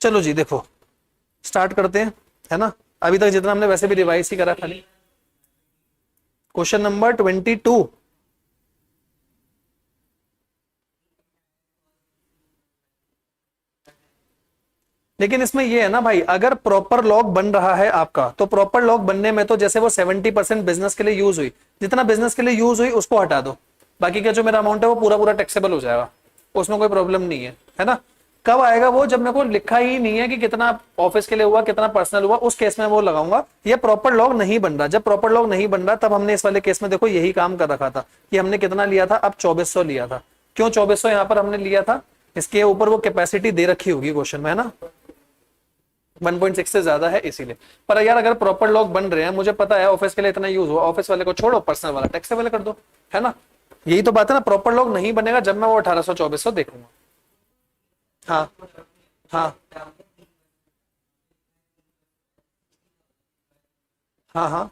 चलो जी देखो, स्टार्ट करते हैं, है ना। अभी तक जितना हमने वैसे भी रिवाइज ही करा खाली। Question number 22। लेकिन इसमें ये है ना भाई, अगर प्रॉपर लॉग बन रहा है आपका, तो प्रॉपर लॉग बनने में तो जैसे वो 70% बिजनेस के लिए यूज हुई, जितना बिजनेस के लिए यूज हुई उसको हटा दो, बाकी का जो मेरा अमाउंट है वो पूरा पूरा टैक्सेबल हो जाएगा, उसमें कोई प्रॉब्लम नहीं है ना। कब आएगा वो, जब मेरे को लिखा ही नहीं है कि कितना ऑफिस के लिए हुआ कितना पर्सनल हुआ, उस केस में वो लगाऊंगा। ये प्रॉपर लॉग नहीं बन रहा, जब प्रॉपर लॉग नहीं बन रहा तब हमने इस वाले केस में देखो यही काम कर रखा था कि हमने कितना लिया था, अब 2400 लिया था। क्यों 2400 यहां पर हमने लिया था, इसके ऊपर वो कैपेसिटी दे रखी होगी क्वेश्चन में, है ना, 1.6 से ज्यादा है इसीलिए। पर यार अगर प्रॉपर लॉग बन रहे हैं, मुझे पता है ऑफिस के लिए इतना यूज हुआ, ऑफिस वाले को छोड़ो, पर्सनल वाला टैक्सेबल कर दो, है ना। यही तो बात है ना, प्रॉपर लॉग नहीं बनेगा जब मैं वो 1800 2400 देखूंगा। हाँ हाँ हाँ हाँ,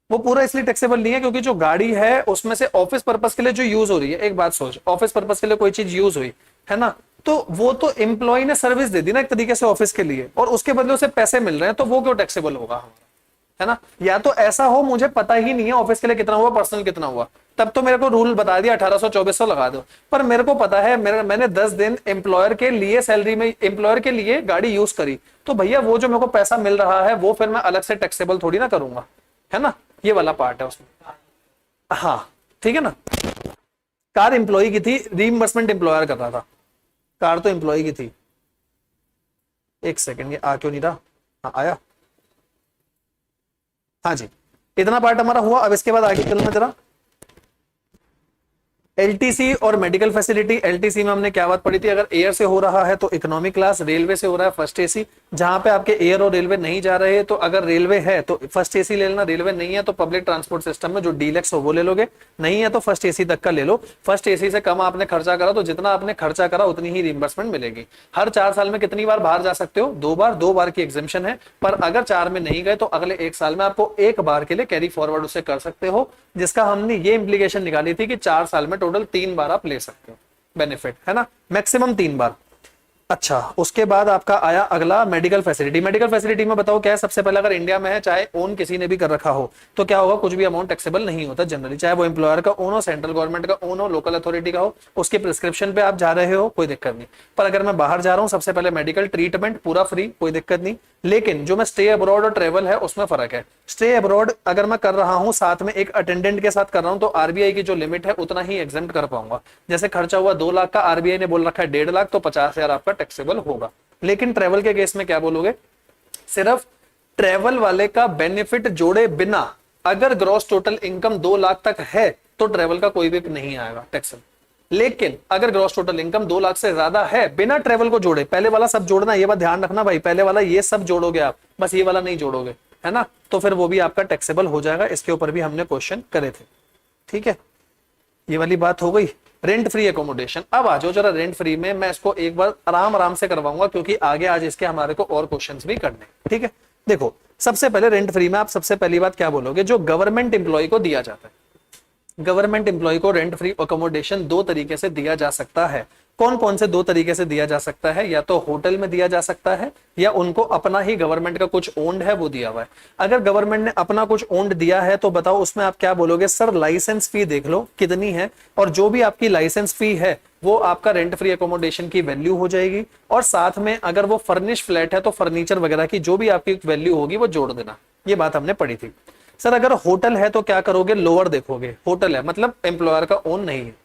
वो पूरा इसलिए टैक्सेबल नहीं है क्योंकि जो गाड़ी है उसमें से ऑफिस पर्पस के लिए जो यूज हो रही है, एक बात सोच, ऑफिस पर्पस के लिए कोई चीज यूज हुई है ना, तो वो तो एम्प्लॉय ने सर्विस दे दी ना एक तरीके से ऑफिस के लिए, और उसके बदले उसे पैसे मिल रहे हैं, तो वो क्यों टैक्सेबल होगा हमारा, है ना। या तो ऐसा हो मुझे पता ही नहीं है ऑफिस के लिए कितना हुआ पर्सनल कितना हुआ, तब तो मेरे को रूल बता दिया 1800 2400 लगा दो। पर मेरे को पता है मैंने 10 दिन एम्प्लॉयर के लिए सैलरी में एम्प्लॉयर के लिए गाड़ी यूज करी, तो भैया वो जो मेरे को पैसा मिल रहा है वो फिर मैं अलग से टैक्सेबल थोड़ी ना करूंगा, है ना। ये वाला पार्ट है उसमें। हाँ ठीक है ना। कार एम्प्लॉय की थी, रीइंबर्समेंट एम्प्लॉयर कर रहा था, कार तो एम्प्लॉय की थी। एक सेकंड, ये आ क्यों नहीं रहा, हाँ आया, हाँ जी। इतना पार्ट हमारा हुआ। अब इसके बाद आगे चलना जरा, एलटीसी और मेडिकल फैसिलिटी। एलटीसी में हमने क्या बात पढ़ी थी, अगर एयर से हो रहा है तो इकोनॉमिक क्लास, रेलवे से हो रहा है फर्स्ट एसी। जहां पे आपके एयर और रेलवे नहीं जा रहे, तो अगर रेलवे है तो फर्स्ट एसी ले लेना, रेलवे नहीं है तो पब्लिक ट्रांसपोर्ट सिस्टम में जो डीलक्स हो वो ले लोगे, नहीं है तो फर्स्ट एसी तक का ले लो। फर्स्ट एसी से कम आपने खर्चा करा तो जितना आपने खर्चा करा उतनी ही रिइंबर्समेंट मिलेगी। हर 4 साल में कितनी बार बाहर जा सकते हो, 2 बार, 2 बार की एग्जेम्पशन है। पर अगर 4 में नहीं गए तो अगले 1 साल में आपको 1 बार के लिए कैरी फॉरवर्ड उसे कर सकते हो, जिसका हमने ये इंप्लीकेशन निकाली थी कि 4 साल में टोटल 3 बार आप ले सकते हो बेनिफिट, है ना, मैक्सिमम 3 बार। अच्छा, उसके बाद आपका आया अगला मेडिकल फैसिलिटी। मेडिकल फैसिलिटी में बताओ क्या है, सबसे पहले अगर इंडिया में है, चाहे ओन किसी ने भी कर रखा हो, तो क्या होगा, कुछ भी अमाउंट टैक्सेबल नहीं होता जनरली, चाहे वो एम्प्लॉयर का ओन हो, सेंट्रल गवर्नमेंट का ओन हो, लोकल अथॉरिटी का हो, उसके प्रिस्क्रिप्शन पे आप जा रहे हो, कोई दिक्कत नहीं। पर अगर मैं बाहर जा रहा हूं, सबसे पहले मेडिकल ट्रीटमेंट पूरा फ्री, कोई दिक्कत नहीं। लेकिन जो मैं स्टे अब्रॉड और ट्रेवल है उसमें फर्क है। स्टे अब्रॉड अगर मैं कर रहा हूं साथ में एक अटेंडेंट के साथ कर रहा हूं, तो आरबीआई की जो लिमिट है उतना ही एग्जेम्प्ट कर पाऊंगा। जैसे खर्चा हुआ 2 लाख का, आरबीआई ने बोल रखा है 1.5 लाख, तो 50,000 आपका टैक्सेबल होगा। लेकिन ट्रेवल के केस में क्या बोलोगे, सिर्फ ट्रेवल वाले का बेनिफिट जोड़े बिना अगर ग्रॉस टोटल इनकम 2 लाख तक है तो ट्रेवल का कोई भी नहीं आएगा टैक्स। लेकिन अगर ग्रॉस टोटल इनकम 2 लाख से ज्यादा है बिना ट्रेवल को जोड़े, पहले वाला सब जोड़ना, ये बात ध्यान रखना भाई, पहले वाला ये सब जोड़ोगे आप, बस ये वाला नहीं जोड़ोगे, है ना, तो फिर वो भी आपका टैक्सेबल हो जाएगा। इसके ऊपर भी हमने क्वेश्चन करे थे, ठीक है। ये वाली बात हो गई। रेंट फ्री एकोमोडेशन, अब आ जाओ जरा रेंट फ्री में, मैं इसको एक बार आराम आराम से करवाऊंगा क्योंकि आगे आज इसके हमारे को और क्वेश्चंस भी करने, ठीक है। देखो सबसे पहले रेंट फ्री में आप सबसे पहली बात क्या बोलोगे, जो गवर्नमेंट एम्प्लॉय को दिया जाता है, गवर्नमेंट एम्प्लॉय को रेंट फ्री अकोमोडेशन 2 तरीके से दिया जा सकता है। कौन कौन से 2 तरीके से दिया जा सकता है, या तो होटल में दिया जा सकता है, या उनको अपना ही गवर्नमेंट का कुछ ओन्ड है वो दिया हुआ है। अगर गवर्नमेंट ने अपना कुछ ओन्ड दिया है तो बताओ उसमें आप क्या बोलोगे, सर लाइसेंस फी देख लो कितनी है, और जो भी आपकी लाइसेंस फी है वो आपका रेंट फ्री अकोमोडेशन की वैल्यू हो जाएगी। और साथ में अगर वो फर्निश फ्लैट है तो फर्नीचर वगैरह की जो भी आपकी वैल्यू होगी वो जोड़ देना। ये बात हमने पढ़ी थी। सर अगर होटल है तो क्या करोगे, लोअर देखोगे, होटल है मतलब एम्प्लॉयर का ओन नहीं है।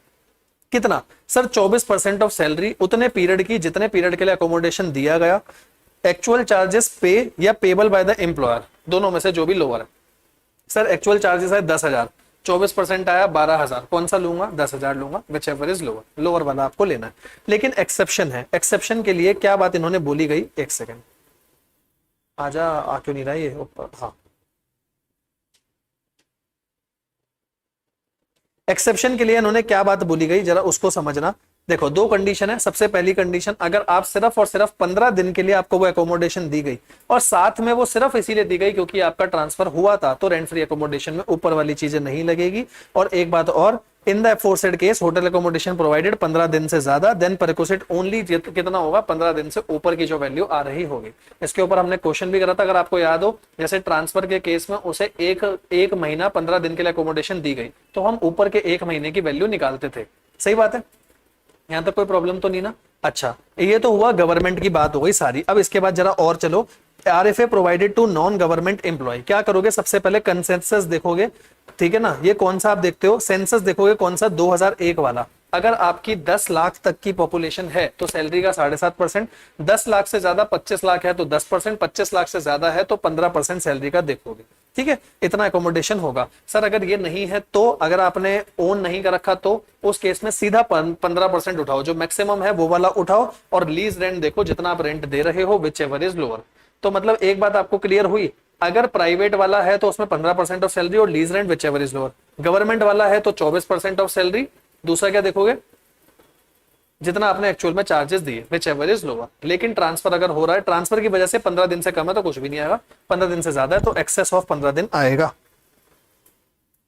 कितना, सर 24% ऑफ सैलरी उतने पीरियड की जितने पीरियड के लिए अकोमोडेशन दिया गया, एक्चुअल चार्जेस पे या पेबल बाय द एम्प्लॉयर, दोनों में से जो भी लोअर है। सर एक्चुअल चार्जेस है 10,000, 24% आया 12,000, कौन सा लूंगा, 10,000 लूंगा, which ever is lower, lower वाला आपको लेना है। लेकिन एक्सेप्शन है, एक्सेप्शन के लिए क्या बात इन्होंने बोली गई, एक सेकेंड आजा, आ क्यों नहीं रहा ये ऊपर, हाँ। एक्सेप्शन के लिए इन्होंने क्या बात बोली गई जरा उसको समझना। देखो 2 कंडीशन है। सबसे पहली कंडीशन, अगर आप सिर्फ और सिर्फ 15 दिन के लिए आपको वो एकोमोडेशन दी गई, और साथ में वो सिर्फ इसीलिए दी गई क्योंकि आपका ट्रांसफर हुआ था, तो रेंट फ्री एकोमोडेशन में ऊपर वाली चीजें नहीं लगेगी। और एक बात और, in the aforesaid case hotel accommodation provided 15 दिन से ज्यादा, देन परक्विजिट ओनली कितना होगा, 15 दिन से ऊपर की जो वैल्यू आ रही होगी। इसके ऊपर हमने क्वेश्चन भी करा था, अगर आपको याद हो, जैसे ट्रांसफर के केस में उसे एक महीना 15 दिन के लिए अकोमोडेशन दी गई, तो हम ऊपर के एक महीने की वैल्यू निकालते थे। सही बात है, यहां तक कोई प्रॉब्लम तो नहीं ना। अच्छा, ये तो हुआ गवर्नमेंट की बात हो गई सारी। अब इसके बाद जरा और चलो, RFA provided to non government employee, क्या करोगे, सबसे पहले कंसेंसस देखोगे, ठीक है ना। ये कौन सा आप देखते हो, सेंसस देखोगे, कौन सा, 2001 वाला। अगर आपकी 10 लाख तक की पॉपुलेशन है तो सैलरी का 7.5%, 10 लाख से ज्यादा 25 लाख है तो 10%, 25 लाख से ज्यादा है तो 15% सैलरी का देखोगे, ठीक है, इतना अकोमोडेशन होगा। सर अगर ये नहीं है तो, अगर आपने ओन नहीं कर रखा तो उस केस में सीधा 15% उठाओ, जो मैक्सिमम है वो वाला उठाओ, और लीज रेंट देखो जितना आप रेंट दे रहे हो, विच एवर इज लोअर। तो मतलब एक बात आपको क्लियर हुई, अगर प्राइवेट वाला है तो उसमें 15% ऑफ सैलरी और lease rent which ever is lower, government वाला है तो 24% ऑफ सैलरी, दूसरा क्या देखोगे, जितना आपने एक्चुअल में चार्जेस दिए, विच एवर इज लोअर। लेकिन ट्रांसफर अगर हो रहा है, ट्रांसफर की वजह से 15 दिन से कम है तो कुछ भी नहीं आएगा, 15 दिन से ज्यादा है तो एक्सेस ऑफ 15 दिन आएगा।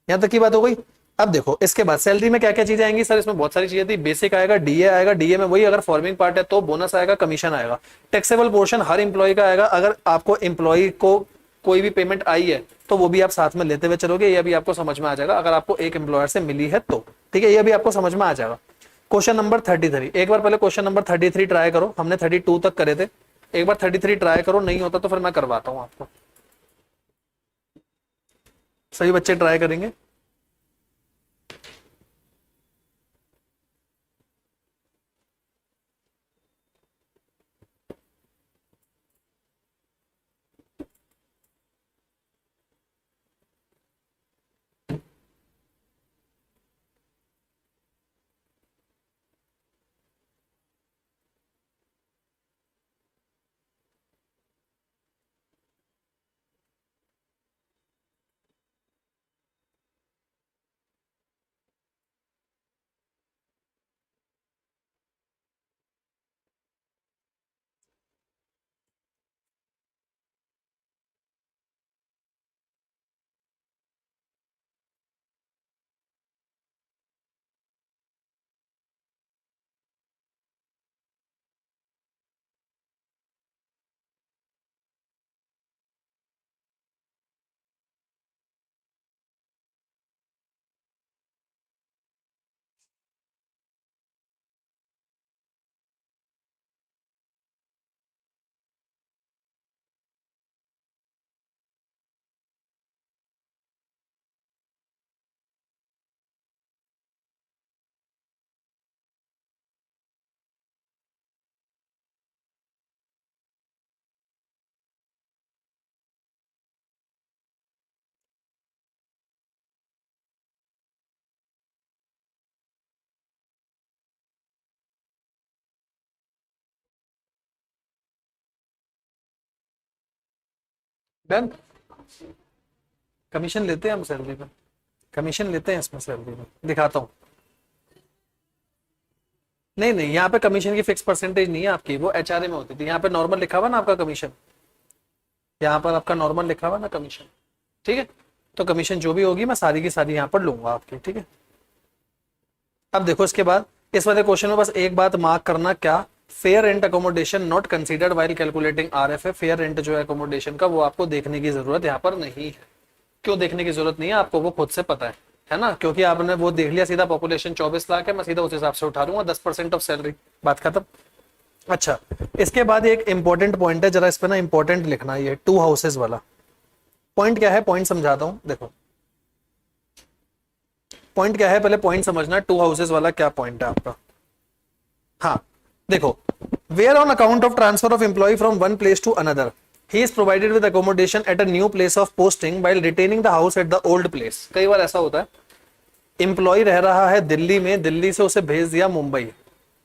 यहां तक की बात हो गई। अब देखो इसके बाद सैलरी में क्या क्या चीजें आएंगी, सर इसमें बहुत सारी चीजें थी, बेसिक आएगा, डीए आएगा, डीए में वही अगर फॉर्मिंग पार्ट है तो बोनस आएगा, कमीशन आएगा, टैक्सेबल पोर्शन हर इंप्लॉय का आएगा, अगर आपको इंप्लॉय को कोई भी पेमेंट आई है तो वो भी आप साथ में लेते हुए चलोगे, ये भी आपको समझ में आ जाएगा, अगर आपको एक एम्प्लॉयर से मिली है तो, ठीक है, ये भी आपको समझ में आ जाएगा। क्वेश्चन नंबर 33, एक बार पहले क्वेश्चन नंबर 33 ट्राई करो, हमने 32 तक करे थे, एक बार 33 ट्राई करो, नहीं होता तो फिर मैं करवाता हूं आपको। सभी बच्चे ट्राई करेंगे। डन। कमीशन लेते हैं हम सैलरी में, कमीशन लेते हैं इसमें सैलरी में, दिखाता हूँ। नहीं नहीं, यहाँ पे कमीशन की फिक्स परसेंटेज नहीं है आपकी, वो एचआरए में होती थी, यहाँ पे नॉर्मल लिखा हुआ ना आपका कमीशन, यहाँ पर आपका नॉर्मल लिखा हुआ ना कमीशन, ठीक है, तो कमीशन जो भी होगी मैं सारी की सारी यहाँ पर लूंगा आपकी, ठीक है। अब देखो इसके बाद इस वाले क्वेश्चन में बस एक बात मार्क करना, क्या, fair rent accommodation not considered while calculating RFA, fair rent जो है अकोमोडेशन का वो आपको देखने की जरूरत यहाँ पर नहीं है। क्यों देखने की जरूरत नहीं है आपको, वो खुद से पता है ना, क्योंकि आपने वो देख लिया, सीधा पॉपुलेशन 24 लाख है, मैं सीधा उस हिसाब से उठा लूंगा 10% ऑफ सैलरी, बात खत्म। अच्छा, इसके बाद एक इंपॉर्टेंट पॉइंट है, जरा इस पे ना इंपॉर्टेंट लिखना, ये टू हाउसेस वाला पॉइंट क्या है, पॉइंट समझाता हूं, देखो पॉइंट क्या है, पहले पॉइंट समझना, टू हाउसेस वाला क्या पॉइंट है आपका। हाँ देखो, where on account of transfer of employee from one place to another he is provided with accommodation at a new place of posting while retaining the house at the old place. कई बार ऐसा होता है, employ रह रहा है दिल्ली में, दिल्ली से उसे भेज दिया मुंबई,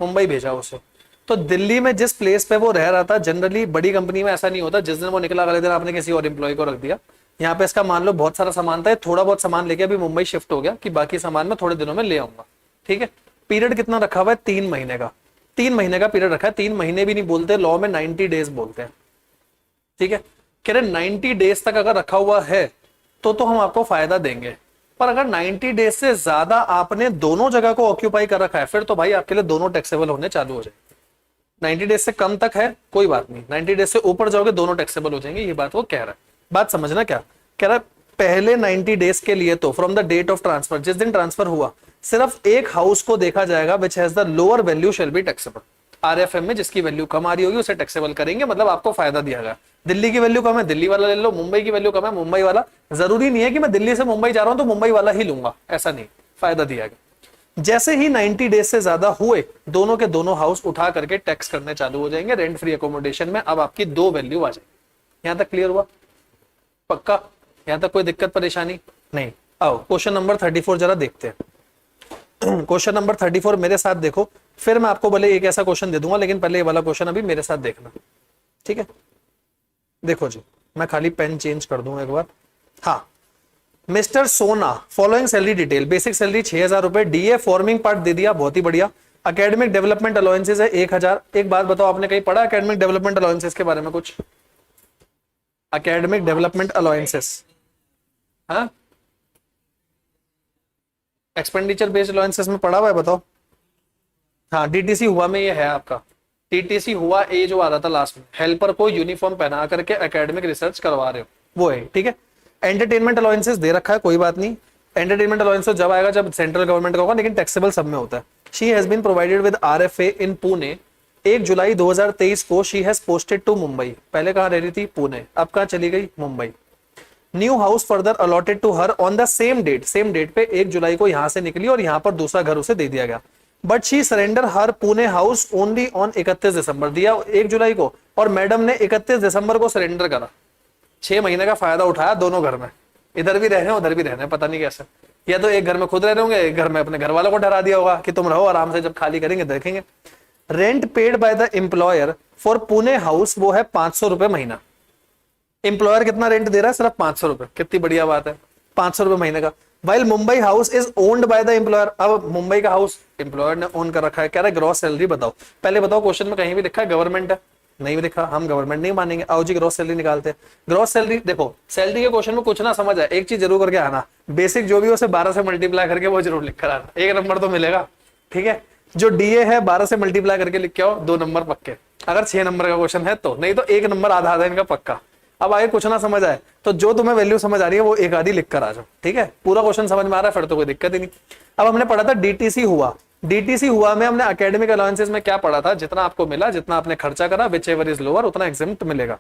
मुंबई भेजा उसे, तो दिल्ली में जिस प्लेस पे वो रह रहा था, जनरली बड़ी कंपनी में ऐसा नहीं होता, जिस दिन वो निकला अगले दिन आपने किसी और एम्प्लॉय को रख दिया। यहाँ पे इसका मान लो बहुत सारा सामान था, थोड़ा बहुत सामान लेके अभी मुंबई शिफ्ट हो गया कि बाकी सामान मैं थोड़े दिनों में ले आऊंगा, ठीक है। पीरियड कितना रखा हुआ है, 3 महीने का, 3 महीने का पीरियड रखा है, 3 महीने भी नहीं बोलते लॉ में, 90 डेज बोलते हैं, ठीक है। कह रहे 90 डेज तक अगर रखा हुआ है तो हम आपको फायदा देंगे, पर अगर 90 डेज से ज्यादा आपने दोनों जगह को ऑक्यूपाई कर रखा है फिर तो भाई आपके लिए दोनों टैक्सेबल होने चालू हो जाएंगे। 90 डेज से कम तक है कोई बात नहीं, 90 डेज से ऊपर जाओगे दोनों टैक्सेबल हो जाएंगे, ये बात वो कह रहा है। बात समझना क्या कह रहा है, पहले 90 डेज के लिए तो from the date of transfer, जिस दिन ट्रांसफर हुआ, सिर्फ एक हाउस को देखा जाएगा which has the lower value shall be taxable. RFM में जिसकी वैल्यू कम आ रही होगी उसे टैक्सेबल करेंगे, मतलब आपको फायदा दिया गया। दिल्ली की वैल्यू कम है दिल्ली वाला ले लो, मुंबई की वैल्यू कम है मुंबई वाला। जरूरी नहीं है कि मैं दिल्ली से मुंबई जा रहा हूं तो मुंबई वाला ही लूंगा, ऐसा नहीं, फायदा दिया गया। जैसे ही 90 डेज से ज्यादा हुए दोनों के दोनों हाउस उठा करके टैक्स करने चालू हो जाएंगे रेंट फ्री अकोमोडेशन में। अब आपकी दो वैल्यू आ जाएगी। यहां तक क्लियर हुआ? पक्का? यहां तक कोई दिक्कत परेशानी नहीं? आओ क्वेश्चन नंबर 34 जरा देखते हैं। क्वेश्चन नंबर 34 मेरे साथ देखो, फिर मैं आपको भले एक ऐसा क्वेश्चन दे दूंगा लेकिन पहले ये वाला क्वेश्चन अभी मेरे साथ देखना, ठीक है? देखो जी, मैं खाली पेन चेंज कर दूं एक बार। हाँ, मिस्टर सोना following salary detail, basic salary 6000 रुपए, डीए फॉर्मिंग पार्ट दे दिया, बहुत ही बढ़िया। एकेडमिक डेवलपमेंट अलाउंसेस है 1000। एक बात बताओ, आपने कहीं पढ़ा एकेडमिक डेवलपमेंट अलाउंसेस के बारे में कुछ? एकेडमिक डेवलपमेंट अलाउंसेस, हाँ, एक्सपेंडिचर बेस्ड अलाउंसेस में पढ़ा हुआ है, बताओ। हाँ, डीटीसी हुआ में ये है आपका, टीटीसी हुआ ए जो आ रहा था लास्ट में, हेल्पर को यूनिफॉर्म पहना करके एकेडमिक रिसर्च करवा रहे हो, वो है, ठीक है। एंटरटेनमेंट अलाउंसेस दे रखा है, कोई बात नहीं। एंटरटेनमेंट अलाउंसेस जब आएगा जब सेंट्रल गवर्नमेंट का होगा, लेकिन टैक्सेबल सब में होता है। She has been provided with RFA in Pune. 1 जुलाई 2023 को she has posted to Mumbai. पहले कहाँ रह रही थी? पुणे, अब कहाँ चली गई? Mumbai. New house further allotted to her on the same date, same date पे 1 जुलाई को यहां से निकली और यहां पर दूसरा घर उसे दे दिया गया। But she surrender her Pune house only on 31 दिसंबर। दिया 1 जुलाई को और मैडम ने 31 दिसंबर को सरेंडर करा। 6 महीने का फायदा उठाया दोनों घर में, इधर भी रहने उधर भी रहने, पता नहीं कैसे। या तो एक घर में खुद रह रहे होंगे, एक घर में अपने घर वालों को डरा दिया होगा कि तुम रहो आराम से, जब खाली करेंगे देखेंगे। Rent paid by the employer for Pune house वो है 500 रुपए महीना। एम्प्लॉयर कितना रेंट दे रहा है? सिर्फ 500 रुपए। कितनी बढ़िया बात है, 500 रुपए महीने का। While Mumbai house is owned by the employer. अब मुंबई का हाउस एम्प्लॉयर ने ओन कर रखा है। कह रहा है ग्रॉस सैलरी बताओ। पहले बताओ क्वेश्चन में कहीं भी लिखा है गवर्नमेंट है? नहीं भी लिखा, हम गवर्नमेंट नहीं मानेंगे। आओ जी ग्रॉस सैलरी निकालते हैं। ग्रॉस सैलरी देखो, सैलरी के क्वेश्चन में कुछ ना समझ आए एक चीज जरूर करके आना, बेसिक जो भी हो उसे 12 से मल्टीप्लाई करके वो जरूर लिख कर आना, 1 नंबर तो मिलेगा, ठीक है। जो डीए है 12 से मल्टीप्लाई करके लिख के आओ, 2 नंबर पक्के, अगर 6 नंबर का क्वेश्चन है तो, नहीं तो 1 नंबर आधा आधा इनका पक्का। अब आगे कुछ ना समझ आए तो जो तुम्हें वैल्यू समझ आ रही है वो एक आधी लिख कर आ जाओ, ठीक है। पूरा क्वेश्चन समझ में आ रहा है फिर तो कोई दिक्कत ही नहीं। अब हमने पढ़ा था डीटीसी हुआ। डीटीसी हुआ में हमने एकेडमिक अलाउंसेस में क्या पढ़ा था? जितना आपको मिला, जितना आपने खर्चा करा, विच एवर इज लोअर उतना एग्जेम्प्ट मिलेगा।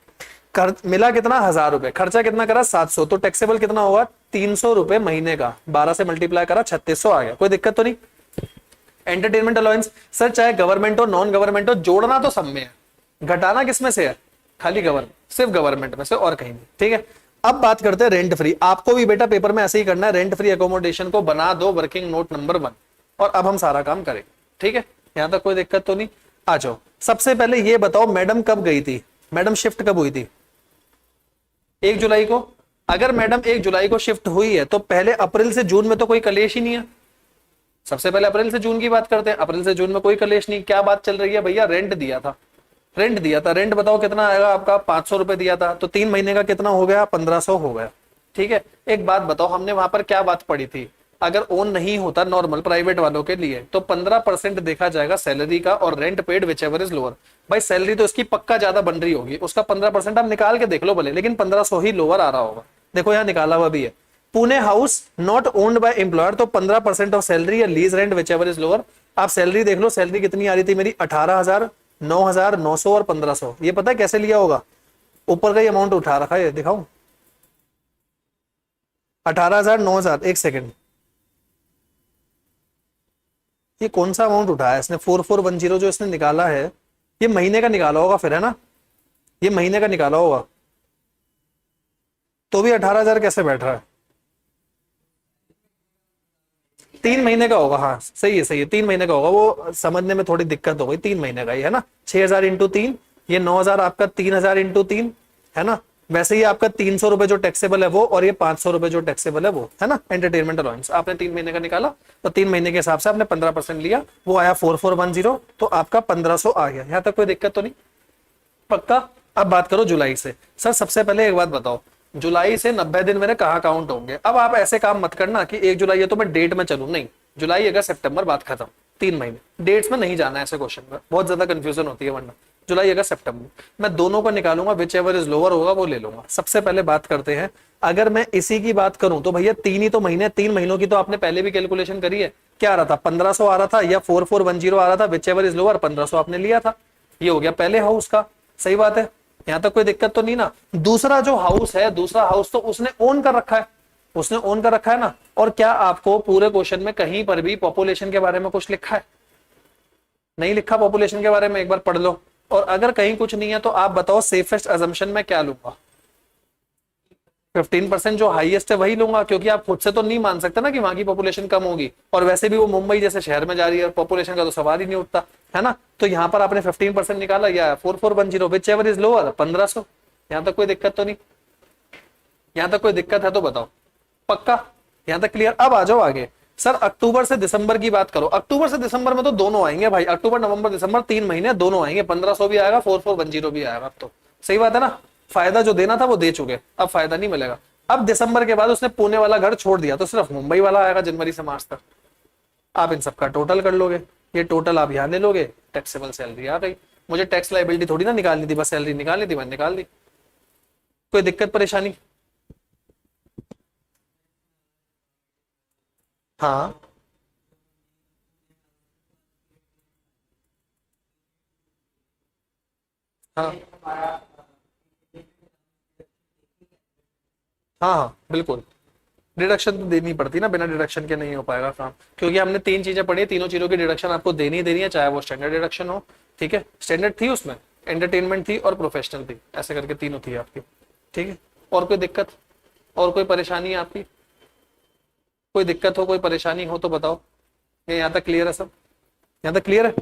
मिला कितना? 1000 रुपए। खर्चा कितना करा? 700। तो टैक्सेबल कितना होगा? 300 रुपए महीने का। 12 से मल्टीप्लाई करा 3600 आ गया, कोई दिक्कत तो नहीं। एंटरटेनमेंट अलाउंस सर चाहे गवर्नमेंट हो नॉन गवर्नमेंट हो, जोड़ना तो सब में है, घटाना किस में से है? खाली गवर्नमेंट, सिर्फ गवर्नमेंट में से और कहीं नहीं, ठीक है। अब बात करते हैं रेंट फ्री। आपको भी बेटा पेपर में ऐसे ही करना है, रेंट फ्री अकोमोडेशन को बना दो वर्किंग नोट नंबर 1 और अब हम सारा काम करें, ठीक है। यहां तक कोई दिक्कत तो नहीं? आ जाओ। सबसे पहले ये बताओ मैडम कब गई थी? मैडम शिफ्ट कब हुई थी? 1 जुलाई को। अगर मैडम 1 जुलाई को शिफ्ट हुई है तो पहले अप्रैल से जून में तो कोई कलेश ही नहीं है। सबसे पहले अप्रैल से जून की बात करते हैं। अप्रैल से जून में कोई कलेश नहीं। क्या बात चल रही है भैया? रेंट दिया था, रेंट दिया था। रेंट बताओ कितना आएगा आपका? 500 रुपए दिया था, तो 3 महीने का कितना हो गया? 1500 हो गया, ठीक है। एक बात बताओ, हमने वहां पर क्या बात पढ़ी थी? अगर ओन नहीं होता नॉर्मल प्राइवेट वालों के लिए तो 15% देखा जाएगा सैलरी का और rent paid which ever is lower. भाई सैलरी तो इसकी पक्का ज्यादा बन रही होगी, उसका 15% आप निकाल के देख लो भले, लेकिन 1500 ही लोअर आ रहा होगा। देखो यहाँ निकाला हुआ भी है। Pune house not owned by employer, तो 15% ऑफ सैलरी या lease rent which ever is lower. आप सैलरी देख लो, सैलरी कितनी आ रही थी मेरी? 18,000, 9,000, 900 और 1500। ये पता है कैसे लिया होगा? ऊपर का ही अमाउंट उठा रखा है, दिखाऊं? 18,000, 9,000, एक सेकेंड, ये कौन सा अमाउंट उठाया इसने? 4410 जो इसने निकाला है, ये महीने का निकाला होगा फिर, है ना? ये महीने का निकाला होगा, तो भी 18,000 कैसे बैठ रहा है? 3 महीने का होगा। हाँ सही है, सही है, 3 महीने का होगा। वो समझने में थोड़ी दिक्कत हो गई, 3 महीने का ही है ना। 6,000 इंटू 3, ये 9,000 आपका, 3,000 इंटू 3 है ना। वैसे ही आपका 300 रुपए जो टैक्सेबल है वो, और ये 500 रुपए जो टैक्सेबल है वो, है ना। एंटरटेनमेंट अलाउंस आपने 3 महीने का निकाला, तो 3 महीने के हिसाब से आपने 15% लिया, वो आया 4410, तो आपका 1500 आ गया। यहाँ तक कोई दिक्कत तो नहीं? पक्का? अब बात करो जुलाई से। सर सबसे पहले एक बात बताओ, जुलाई से 90 दिन मेरे कहाँ काउंट होंगे। अब आप ऐसे काम मत करना कि 1 जुलाई है तो मैं डेट में चलूं, नहीं, जुलाई अगस्त सितंबर बात खत्म, 3 महीने। डेट्स में नहीं जाना है ऐसे क्वेश्चन में, बहुत ज्यादा कंफ्यूजन होती है वरना। जुलाई अगस्त सितंबर मैं दोनों को निकालूंगा, विच एवर इज लोअर होगा वो ले लूंगा। सबसे पहले बात करते हैं, अगर मैं इसी की बात करूं तो भैया 3 ही तो महीने, 3 महीनों की तो आपने पहले भी कैलकुलेशन करी है। क्या आ रहा था, 1500 आ रहा था या 4410 आ रहा था, विच एवर इज लोअर 1500 आपने लिया था। ये हो गया पहले हाउस का, सही बात है, यहां तक कोई दिक्कत तो नहीं ना। दूसरा जो हाउस है, दूसरा हाउस तो उसने ओन कर रखा है, उसने ओन कर रखा है ना। और क्या आपको पूरे क्वेश्चन में कहीं पर भी पॉपुलेशन के बारे में कुछ लिखा है? नहीं लिखा पॉपुलेशन के बारे में, एक बार पढ़ लो। और अगर कहीं कुछ नहीं है तो आप बताओ सेफेस्ट अजम्पशन में क्या लूंगा? 15% जो हाईएस्ट है वही लूंगा, क्योंकि आप खुद से तो नहीं मान सकते ना कि वहां की पॉपुलेशन कम होगी, और वैसे भी वो मुंबई जैसे शहर में जा रही है, पॉपुलेशन का तो सवाल ही नहीं उठता है ना। तो यहाँ पर आपने 15% निकाला या 4410, विच एवर इज लोअर 1500। यहाँ तक कोई दिक्कत तो नहीं? यहाँ तक कोई दिक्कत है तो बताओ, पक्का? यहाँ तक क्लियर? अब आ जाओ आगे। सर अक्टूबर से दिसंबर की बात करो, अक्टूबर से दिसंबर में तो दोनों आएंगे भाई, अक्टूबर नवंबर दिसंबर 3 महीने दोनों आएंगे, 1500 भी आएगा 4410 भी आएगा। अब तो सही बात है ना, फायदा जो देना था वो दे चुके, अब फायदा नहीं मिलेगा। अब दिसंबर के बाद उसने पुणे वाला घर छोड़ दिया तो सिर्फ मुंबई वाला आएगा जनवरी से मार्च तक। आप इन सबका टोटल कर लोगे, ये टोटल आप यहाँ ले लोगे, टैक्सेबल सैलरी आ गई। मुझे टैक्स लाइबिलिटी थोड़ी ना निकालनी थी, बस सैलरी निकालनी थी, मैंने निकाल दी। कोई दिक्कत परेशानी? हाँ हाँ हाँ हाँ बिल्कुल, डिडक्शन तो देनी पड़ती है ना, बिना डिडक्शन के नहीं हो पाएगा काम, क्योंकि हमने 3 चीजें पढ़ी, तीनों चीजों की डिडक्शन आपको देनी ही देनी है, चाहे वो स्टैंडर्ड डिडक्शन हो, ठीक है, स्टैंडर्ड थी उसमें, एंटरटेनमेंट थी और प्रोफेशनल थी, ऐसे करके तीनों थी आपकी, ठीक है। और कोई दिक्कत, और कोई परेशानी है आपकी? कोई दिक्कत हो, कोई परेशानी हो तो बताओ। ये यहाँ तक क्लियर है सब? यहाँ तक क्लियर है?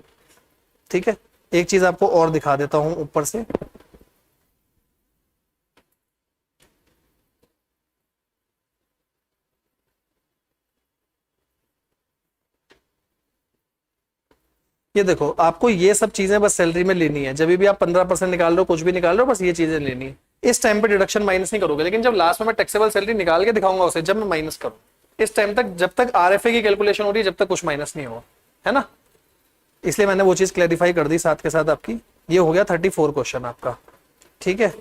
ठीक है, एक चीज आपको और दिखा देता हूं ऊपर से। ये देखो, आपको ये सब चीजें बस सैलरी में लेनी है, जब भी आप 15% निकाल रहे हो, कुछ भी निकाल रहे हो, बस ये चीजें लेनी है। इस टाइम पे डिडक्शन माइनस नहीं करोगे, लेकिन जब लास्ट में मैं टैक्सेबल सैलरी निकाल के दिखाऊंगा उसे, जब मैं माइनस करूँ, इस टाइम तक जब तक आरएफए की कैलकुलेशन हो रही है, जब तक कुछ माइनस नहीं हुआ, है ना। इसलिए मैंने वो चीज क्लैरिफाई कर दी साथ के साथ आपकी। ये हो गया 34 क्वेश्चन आपका, ठीक है।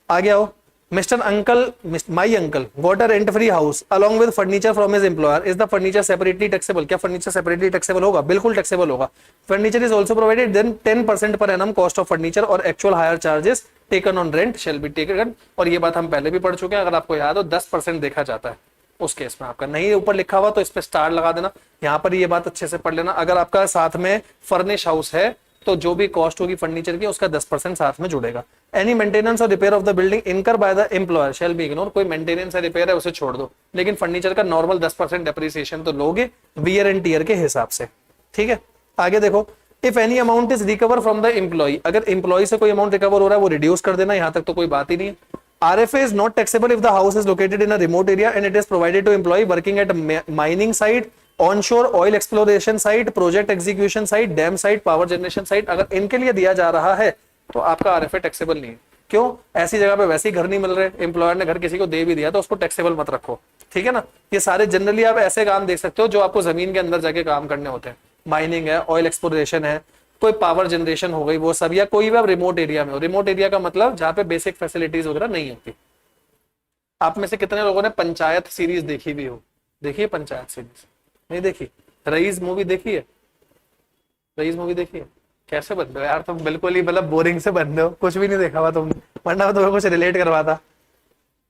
आगे आओ। Mister uncle, my uncle got a rent free house along with furniture from his employer, is the furniture separately taxable? क्या फर्नीचर सेपरेटली टैक्सेबल होगा? बिल्कुल टैक्सेबल होगा। Furniture is also provided, then 10% per annum cost of furniture और actual hire charges taken on rent shall be taken. और ये बात हम पहले भी पढ़ चुके हैं, अगर आपको याद हो, 10% देखा जाता है उस केस में। आपका नहीं ऊपर लिखा हुआ तो इस पे स्टार लगा देना, यहाँ पर ये बात अच्छे से पढ़ लेना। अगर आपका साथ में फर्निश हाउस है तो जो भी कॉस्ट होगी फर्नीचर की, उसका 10% साथ में जुड़ेगा। एनी मेंटेनेंस और रिपेयर ऑफ द बिल्डिंग इनकर by the employer shall be ignore, कोई मेंटेनेंस है रिपेयर है उसे छोड़ दो, लेकिन फर्नीचर का नॉर्मल 10% डेप्रिसिएशन तो लोगे वियर एंड टीयर के हिसाब से, ठीक है। आगे देखो, if any amount is recover from the employee, अगर एम्प्लॉय से कोई अमाउंट रिकवर हो रहा है वो रिड्यूस कर देना, यहां तक तो कोई बात ही नहीं है। RFA is not taxable if the house is located in a remote area and it is provided to employee working at a mining site, onshore oil exploration site, project execution site, dam site, power generation site। अगर इनके लिए दिया जा रहा है तो आपका RFA taxable नहीं है। क्यों? ऐसी जगह पे वैसे ही घर नहीं मिल रहे, एम्प्लॉयर ने घर किसी को दे भी दिया तो उसको टैक्सेबल मत रखो, ठीक है ना। ये सारे जनरली आप ऐसे काम देख सकते हो जो आपको जमीन के अंदर जाके काम करने होते हैं, माइनिंग है, ऑयल एक्सप्लोरेशन है, कोई पावर जनरेशन हो गई वो सब, या कोई भी आप रिमोट एरिया में हो। रिमोट एरिया का मतलब जहाँ पे बेसिक फैसिलिटीज वगैरह नहीं होती। आप में से कितने लोगों ने पंचायत सीरीज देखी भी हो? देखी है पंचायत सीरीज? नहीं देखी? रईस मूवी देखी है? रईस मूवी देखी है? कैसे बंदे हो यार तुम, बिल्कुल ही मतलब बोरिंग से बंदे हो, कुछ भी नहीं देखा हुआ तुमने, वरना मैं तुम्हें कुछ रिलेट करवाता।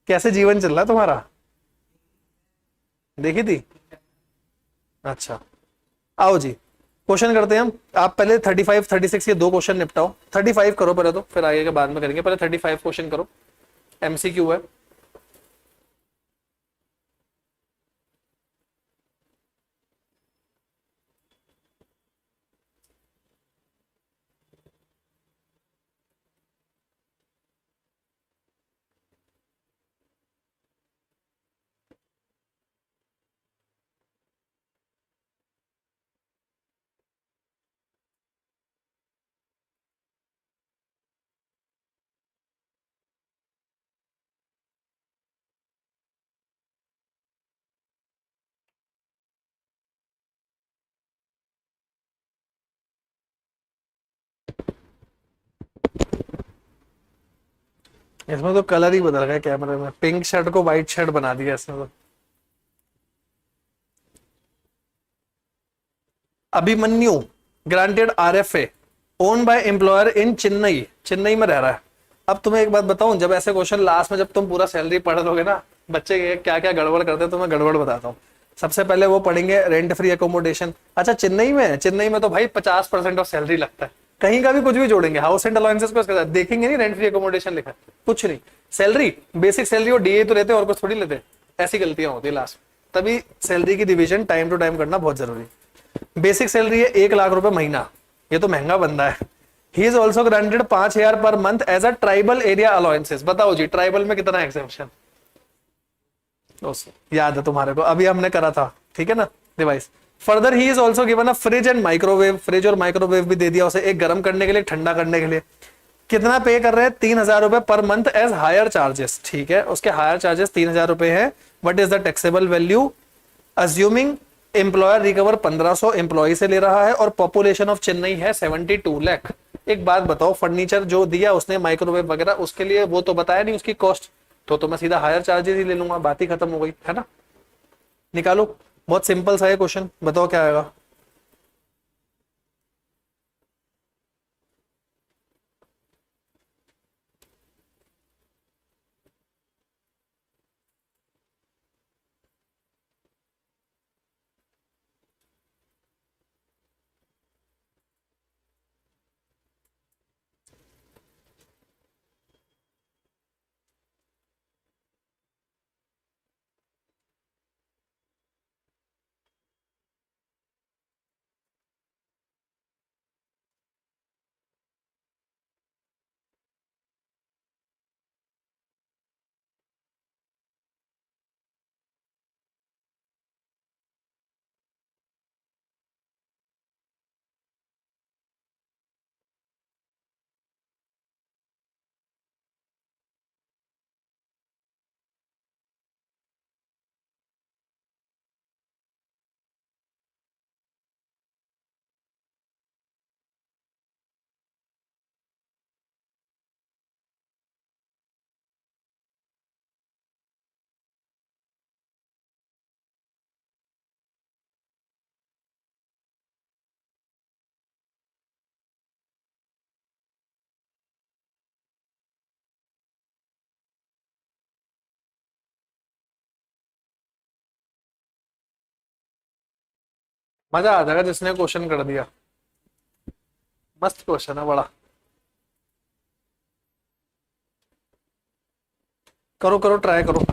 कैसे जीवन चल रहा तुम्हारा? देखी थी? अच्छा, आओ जी, क्वेश्चन करते हैं हम। आप पहले 35 36 ये दो क्वेश्चन निपटाओ, 35 करो पहले तो, फिर आगे के बाद में करेंगे, पहले 35 क्वेश्चन करो, MCQ है। इसमें तो कलर ही बदल गया कैमरे में, पिंक शर्ट को व्हाइट शर्ट बना दिया इसमें तो। Abhimanyu granted RFA own by employer in Chennai, Chennai में रह रहा है। अब तुम्हें एक बात बताऊं, जब ऐसे क्वेश्चन लास्ट में जब तुम पूरा सैलरी पढ़ लोगे ना, बच्चे क्या क्या गड़बड़ करते हैं तो मैं गड़बड़ बताता हूँ। सबसे पहले वो पढ़ेंगे रेंट फ्री एकोमोडेशन। अच्छा चेन्नई में है, चेन्नई में तो भाई 50% ऑफ सैलरी लगता है, कहीं का भी कुछ भी जोड़ेंगे, हाउस एंड अलाउंसेस को इसके साथ देखेंगे नहीं, रेंट फ्री एकोमोडेशन लिखा है, कुछ नहीं। सैलरी बेसिक सैलरी और डीए तो लेते हैं और कुछ थोड़ी लेते हैं, ऐसी गलतियां होती है लास्ट। तभी सैलरी की डिवीजन टाइम टू टाइम करना बहुत जरूरी है। बेसिक सैलरी है 1 लाख रुपए महीना, ये तो महंगा बंदा है। ही इज ऑल्सो ग्रांटेड 5,000 पर month as a tribal area allowances. बताओ जी ट्राइबल में कितना एग्जेम्पशन, याद है तुम्हारे को, अभी हमने करा था, ठीक है ना device. Further he is also given a fridge and microwave, fridge और माइक्रोवेव भी दे दिया उसे, एक गर्म करने के लिए, ठंडा करने के लिए। कितना पे कर रहे हैं, 3,000 रुपए पर मंथ एज हायर चार्जेस, ठीक है, उसके हायर चार्जेस 3,000 रुपए है। What is the taxable value, assuming employer recover 1,500 employee से ले रहा है और पॉपुलेशन ऑफ चेन्नई है 72 लाख। एक बात बताओ, फर्नीचर जो दिया उसने माइक्रोवेव वगैरह, उसके लिए वो तो बताया नहीं उसकी कॉस्ट, तो मैं सीधा हायर चार्जेस ही ले लूंगा, बात ही खत्म हो गई है ना। निकालो, बहुत सिंपल सा है क्वेश्चन, बताओ क्या आएगा। मजा आ जाएगा जिसने क्वेश्चन कर दिया, मस्त क्वेश्चन है बड़ा। करो करो ट्राई करो।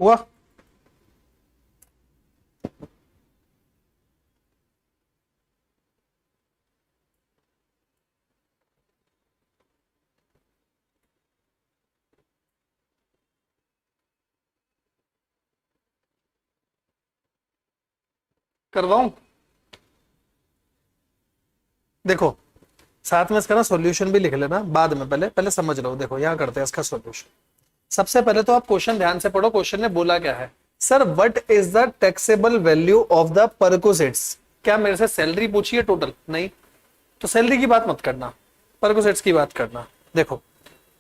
हुआ। करवाऊं, देखो साथ में इसका ना सॉल्यूशन भी लिख लेना बाद में, पहले पहले समझ लो। देखो यहाँ करते हैं इसका सॉल्यूशन। सबसे पहले तो आप क्वेश्चन ध्यान से पढ़ो, क्वेश्चन ने बोला क्या है। Sir what is the taxable value of the perquisites. क्या मेरे से सैलरी पूछी है टोटल? नहीं, तो सैलरी की बात मत करना, परकोसेट्स की बात करना। देखो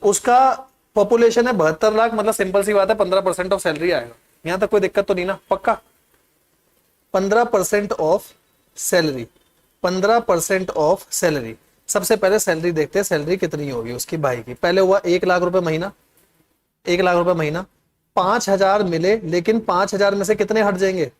उसका पॉपुलेशन है 72 लाख, मतलब सिंपल सी बात है 15% ऑफ सैलरी आएगा। यहां तक कोई दिक्कत तो नहीं ना? पक्का 15% ऑफ सैलरी, 15% ऑफ सैलरी। सबसे पहले सैलरी देखते हैं, सैलरी कितनी होगी उसकी भाई की। पहले हुआ 1 लाख रुपए महीना, 1 लाख रुपए महीना, 5,000 मिले, लेकिन 5,000 में से कितने हट जाएंगे?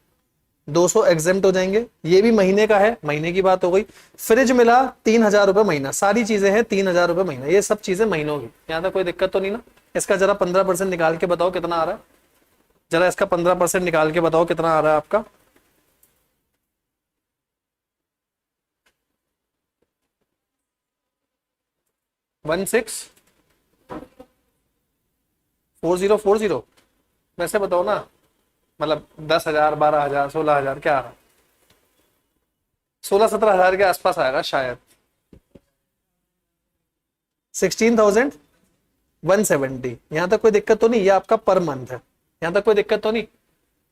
200 एग्जेम्प्ट हो जाएंगे। ये भी महीने का है, महीने की बात हो गई। फ्रिज मिला 3,000 रुपए महीना, सारी चीजें हैं 3,000 रुपए महीना, ये सब चीजें महीनों की। यहां तक कोई दिक्कत तो नहीं ना? इसका जरा 15% निकाल के बताओ कितना आ रहा है। जरा इसका 15% निकाल के बताओ कितना आ रहा है आपका। 164040। वैसे बताओ ना, मतलब 10,000, 12,000, 16,000 क्या आ रहा है? 16-17 हजार के आसपास आएगा शायद। 16,170। यहां तक कोई दिक्कत तो नहीं? ये आपका पर मंथ है, यहां तक कोई दिक्कत तो नहीं?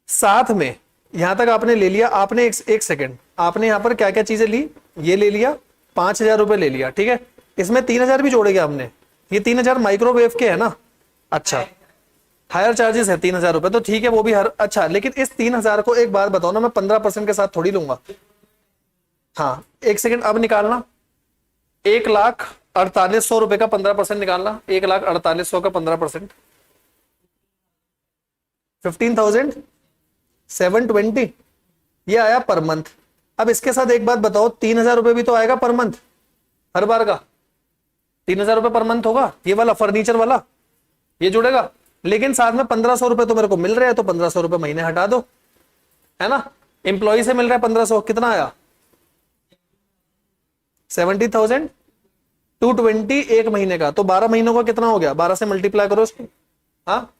साथ में यहां तक आपने ले लिया, आपने एक सेकंड, आपने यहां पर क्या क्या चीजें ली? ये ले लिया, 5,000 रुपए ले लिया, ठीक है। इसमें 3,000 भी जोड़ेंगे हमने, ये 3,000 माइक्रोवेव के है ना। अच्छा, हायर चार्जेस है 3,000 रुपए, तो ठीक है वो भी हर, अच्छा लेकिन इस 3,000 को एक बार बताओ ना, मैं 15% के साथ थोड़ी लूंगा। हाँ एक सेकंड, अब निकालना। 1,48,100 रुपए का 15% निकालना, 1,48,100 का 15%, 15,720। ये आया पर मंथ। अब इसके साथ एक बात बताओ, 3,000 रुपए भी तो आएगा पर मंथ, हर बार का 3,000 रुपए पर मंथ होगा, ये वाला फर्नीचर वाला, ये जुड़ेगा। लेकिन साथ में 1,500 रुपए तो मेरे को मिल रहे हैं, तो 1,500 रुपए महीने हटा दो, है ना। एम्प्लॉय से मिल रहा है 1,500, कितना आया? 70,220 एक महीने का, तो 12 महीनों का कितना हो गया? 12 से मल्टीप्लाई करो इसको। हाँ,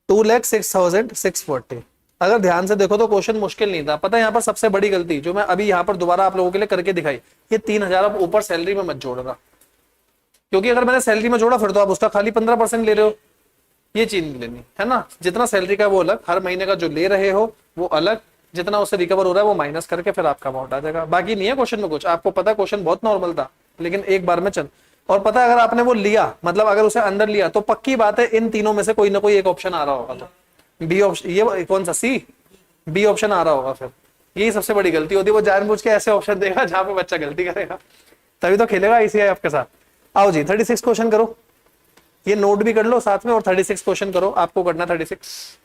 2,06,640। अगर ध्यान से देखो तो क्वेश्चन मुश्किल नहीं था। पता है यहाँ पर सबसे बड़ी गलती जो मैं अभी यहाँ पर दोबारा आप लोगों के लिए करके दिखाई, ये 3,000 आप ऊपर सैलरी में मत जोड़ना, क्योंकि अगर मैंने सैलरी में जोड़ा फिर तो आप उसका खाली 15% ले रहे हो। ये चीज नहीं लेनी है ना। जितना सैलरी का वो अलग, हर महीने का जो ले रहे हो वो अलग, जितना उससे रिकवर हो रहा है वो माइनस करके फिर आपका अमाउंट आ जाएगा। बाकी नहीं है क्वेश्चन में कुछ। आपको पता है क्वेश्चन बहुत नॉर्मल था, लेकिन एक बार में चल। और पता है अगर आपने वो लिया, मतलब अगर उसे अंदर लिया, तो पक्की बात है इन तीनों में से कोई ना कोई एक ऑप्शन आ रहा होगा। तो बी ऑप्शन, ये कौन सा, सी, बी ऑप्शन आ रहा होगा। फिर यही सबसे बड़ी गलती होती है, वो जानबूझ के ऐसे ऑप्शन देगा जहां पे बच्चा गलती करेगा, तभी तो खेलेगा आईसीआई आपके साथ। आओ जी 36 क्वेश्चन करो, ये नोट भी कर लो साथ में, और 36 क्वेश्चन करो, आपको करना 36।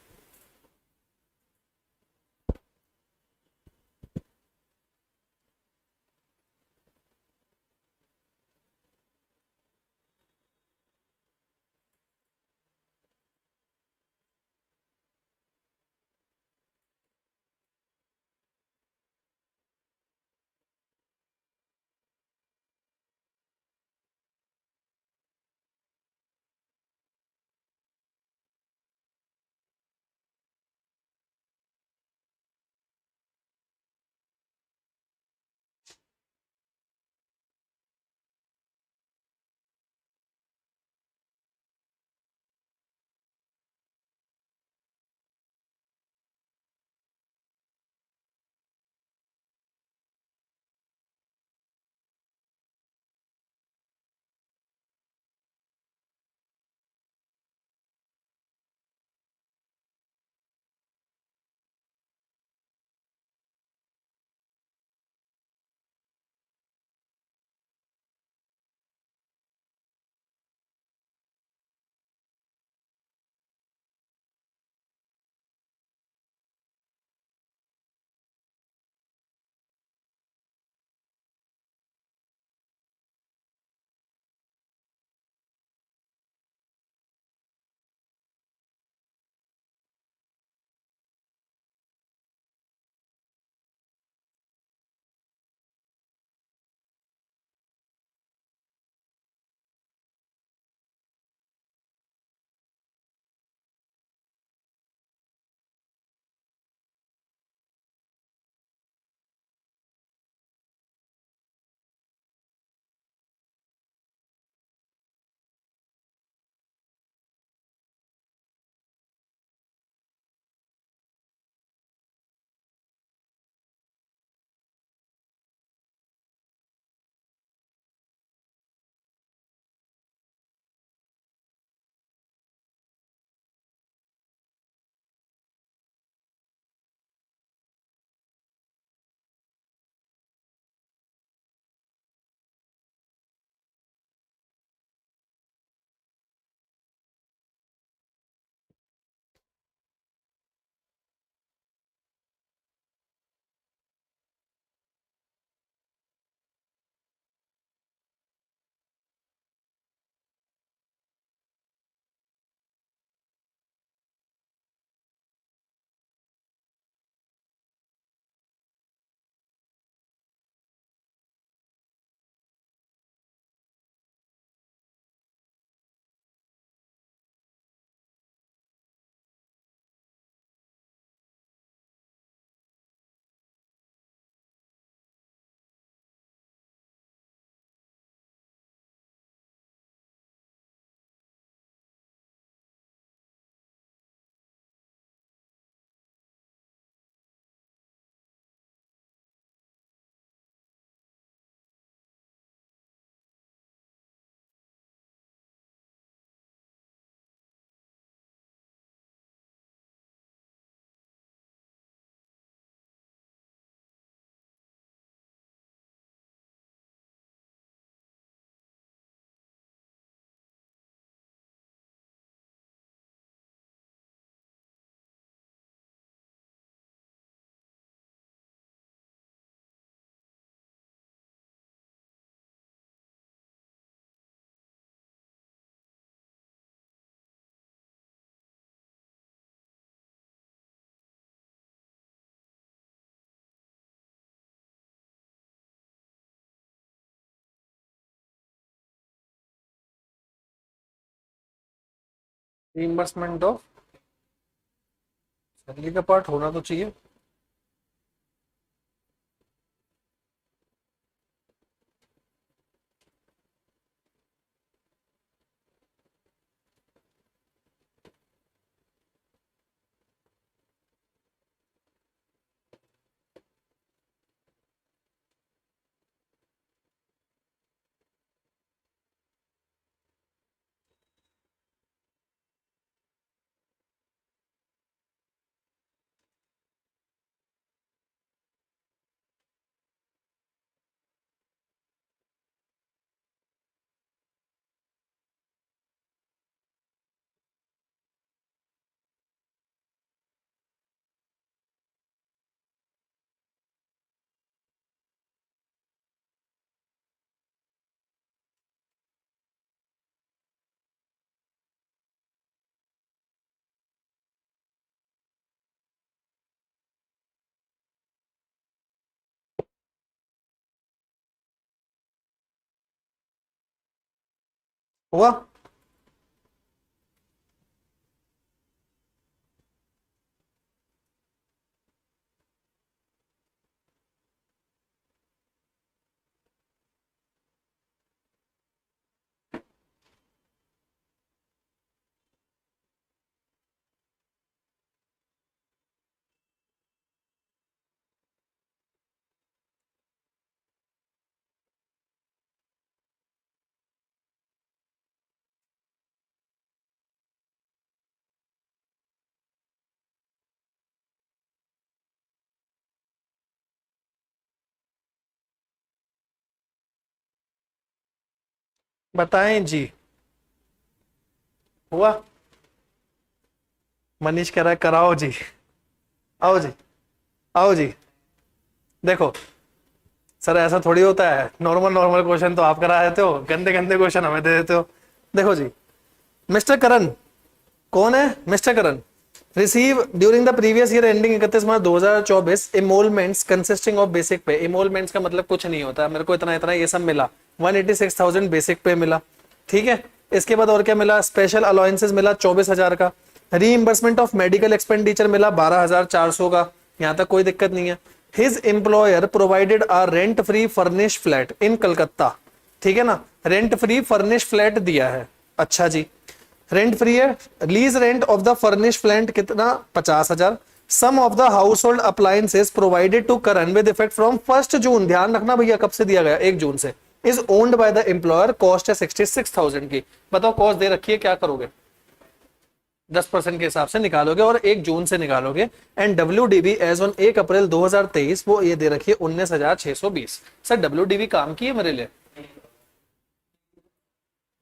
रीइंबर्समेंट ऑफ सैलरी का पार्ट होना तो चाहिए। हुआ। बताएं जी। हुआ। मनीष कह रहा है कराओ जी। आओ जी, आओ जी। देखो सर, ऐसा थोड़ी होता है, नॉर्मल नॉर्मल क्वेश्चन तो आप करा देते हो, गंदे गंदे क्वेश्चन हमें दे देते हो। देखो जी, मिस्टर करण, कौन है mister Karan? Receive during the previous year ending 31 March 2024 emoluments consisting of basic pay. Emoluments का मतलब कुछ नहीं होता, मेरे को इतना इतना ये सब मिला। 186,000 बेसिक पे मिला, ठीक है। इसके बाद और क्या मिला? स्पेशल अलाउंसेस मिला 24,000 का। रीइंबर्समेंट ऑफ मेडिकल एक्सपेंडिचर मिला 12,400 का, यहां तक कोई दिक्कत नहीं है। His employer provided a rent free furnish flat in Calcutta, ठीक है ना, रेंट फ्री फर्निश फ्लैट दिया है। अच्छा जी, रेंट फ्री है। Lease rent of the furnish flat कितना? 50,000। Sum of the household appliances provided to Karan with effect from 1 June, ध्यान रखना भैया कब से दिया गया? 1 जून से। Is owned by the employer, cost है 66,000 की। बताओ कॉस्ट दे रखी है, क्या करोगे? 10% के हिसाब से निकालोगे और 1 जून से निकालोगे। एंड डब्ल्यूडीबी एज ऑन 1 अप्रैल 2023 वो ये दे रखी है 19,620। सर डब्ल्यूडीबी काम की है मेरे लिए?